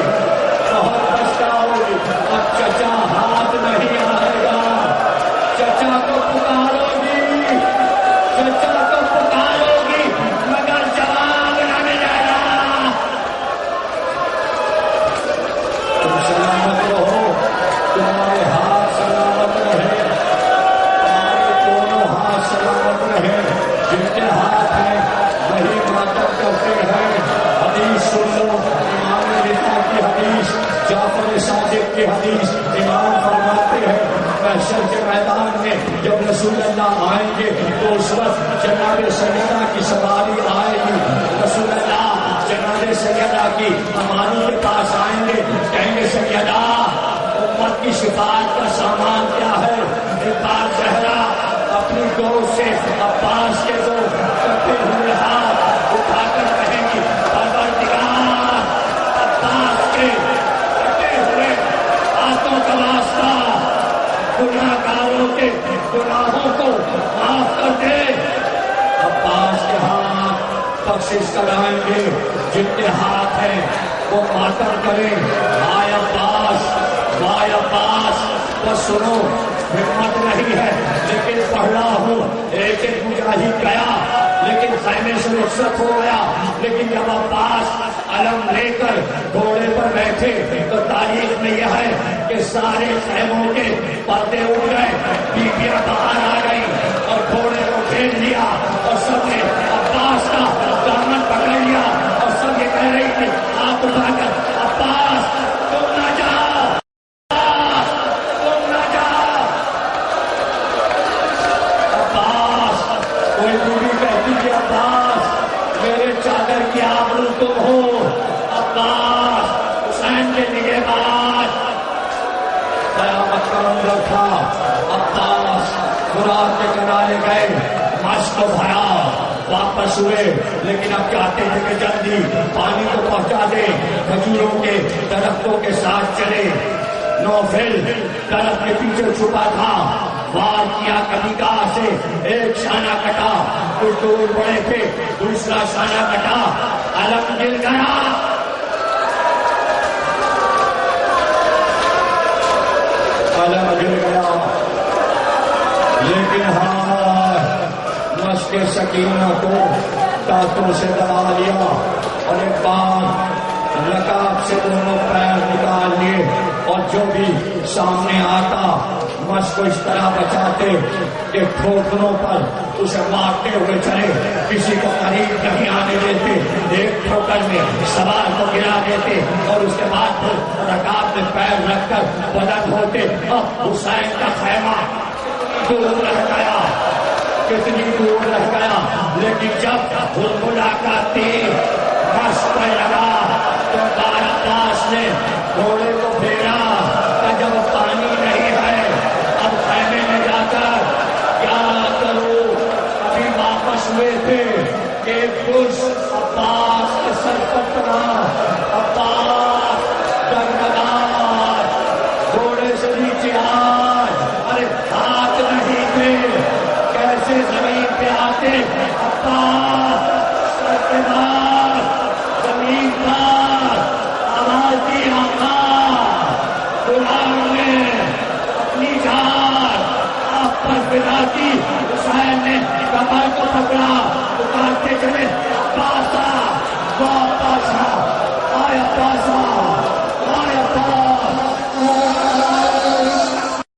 [SPEAKER 4] بہت پچھتاؤگی. اب چچا ہاتھ نہیں آئے گا. چچا کو پکارو گی, چچا کو پکارو گی مگر جواب نہ ملے گا. تم سلامت رہو, تمہارے ہاتھ سلامت رہے, تمہارے دونوں ہاتھ سلامت رہے. جن کے ہاتھ ہیں وہی ماتم کرتے ہیں. حدیث سن لو, امام رضا کی حدیث, جعفر صادق کی حدیث. امام فرماتے ہیں محشر کے میدان میں جب رسول اللہ آئیں گے تو اس وقت جناب سیدہ کی سواری آئے گی. رسول اللہ جناب سیدہ کی امانی کے پاس آئیں گے, کہیں گے سیدہ امت کی شفاعت کا سامان کیا ہے. ایک بار زہرا اپنی گود سے عباس کے دو کٹے ہوئے ہاتھ اٹھا کر کہیں گی پروردگار عباس کے کٹے ہوئے ہاتھوں کا واسطہ گناہ گاروں کے گناہوں کو معاف کر دے. عباس کے ہاتھ بخشش کرائیں گے. جن کے ہاتھ ہیں وہ ماتم کریں. آئے عباس, آئے عباس. بس سنو, ہمت نہیں ہے لیکن پڑھ رہا ہوں. ایک ایک مجاہد گیا لیکن خیمے سے رخصت ہو گیا. لیکن جب عباس علم لے کر گھوڑے پر بیٹھے تو تاریخ میں یہ ہے کہ سارے خیموں کے پردے اٹھ گئے, بیویاں باہر آ گئی اور گھوڑے کو پھیر لیا اور سب نے عباس کا دامن پکڑ لیا اور سب یہ کہہ رہی تھی ہاتھ اٹھا کر عباس تم نہ جاؤ, تم نہ جاؤ. عباس, کوئی بیوی کہتی کہ عباس میرے چادر کی آبرو تم ہو. عباس حسین کے لیے بات قیامت کا منظر تھا. عباس فرات کے کنارے گئے, مشق کو بھرا, واپس ہوئے لیکن اب چاہتے تھے کہ جلدی پانی کو پہنچا دے. کھجوروں کے درختوں کے ساتھ چلے. نوفل درخت کے پیچھے چھپا تھا, وار کیا کبھی کہاں سے. ایک شانہ کٹا, کچھ دور بڑے تھے, دوسرا شانہ کٹا, علم گر گیا. علم گر گیا لیکن مشق سکینہ کو دانتوں سے دبا لیا اور ایک بار رکاب سے دونوں پیر نکال لیے اور جو بھی سامنے آتا مشق کو اس طرح بچاتے کہ ٹھوکروں پر اسے مارتے ہوئے چلے, کسی کو قریب نہیں آنے دیتے. ایک ٹھوکر میں سوار کو گرا دیتے اور اس کے بعد رکاب میں پیر رکھ کر بلند ہوتے. اب حسین کا خیمہ دور رہ گیا, کتنی دور رہ گیا. لیکن جب بلبلا کا تیر مشق پر لگا تو عباس نے گھوڑے کو پھیرا. جب پانی نہیں ہے اب خیمے میں جا کر کیا کروں. ابھی واپس ہوئے تھے, ایک برش عباس کے سر پر پڑا. عباس ڈگمگار گھوڑے سے نیچے آئے. ارے ہاتھ نہیں تھے, کیسے زمین پہ آتے. عباس سر کے بعد زمین پر آواز دی, آقا غلام نے اپنی جان آپ پر فدا کی. حسین نے کمر کو پکڑا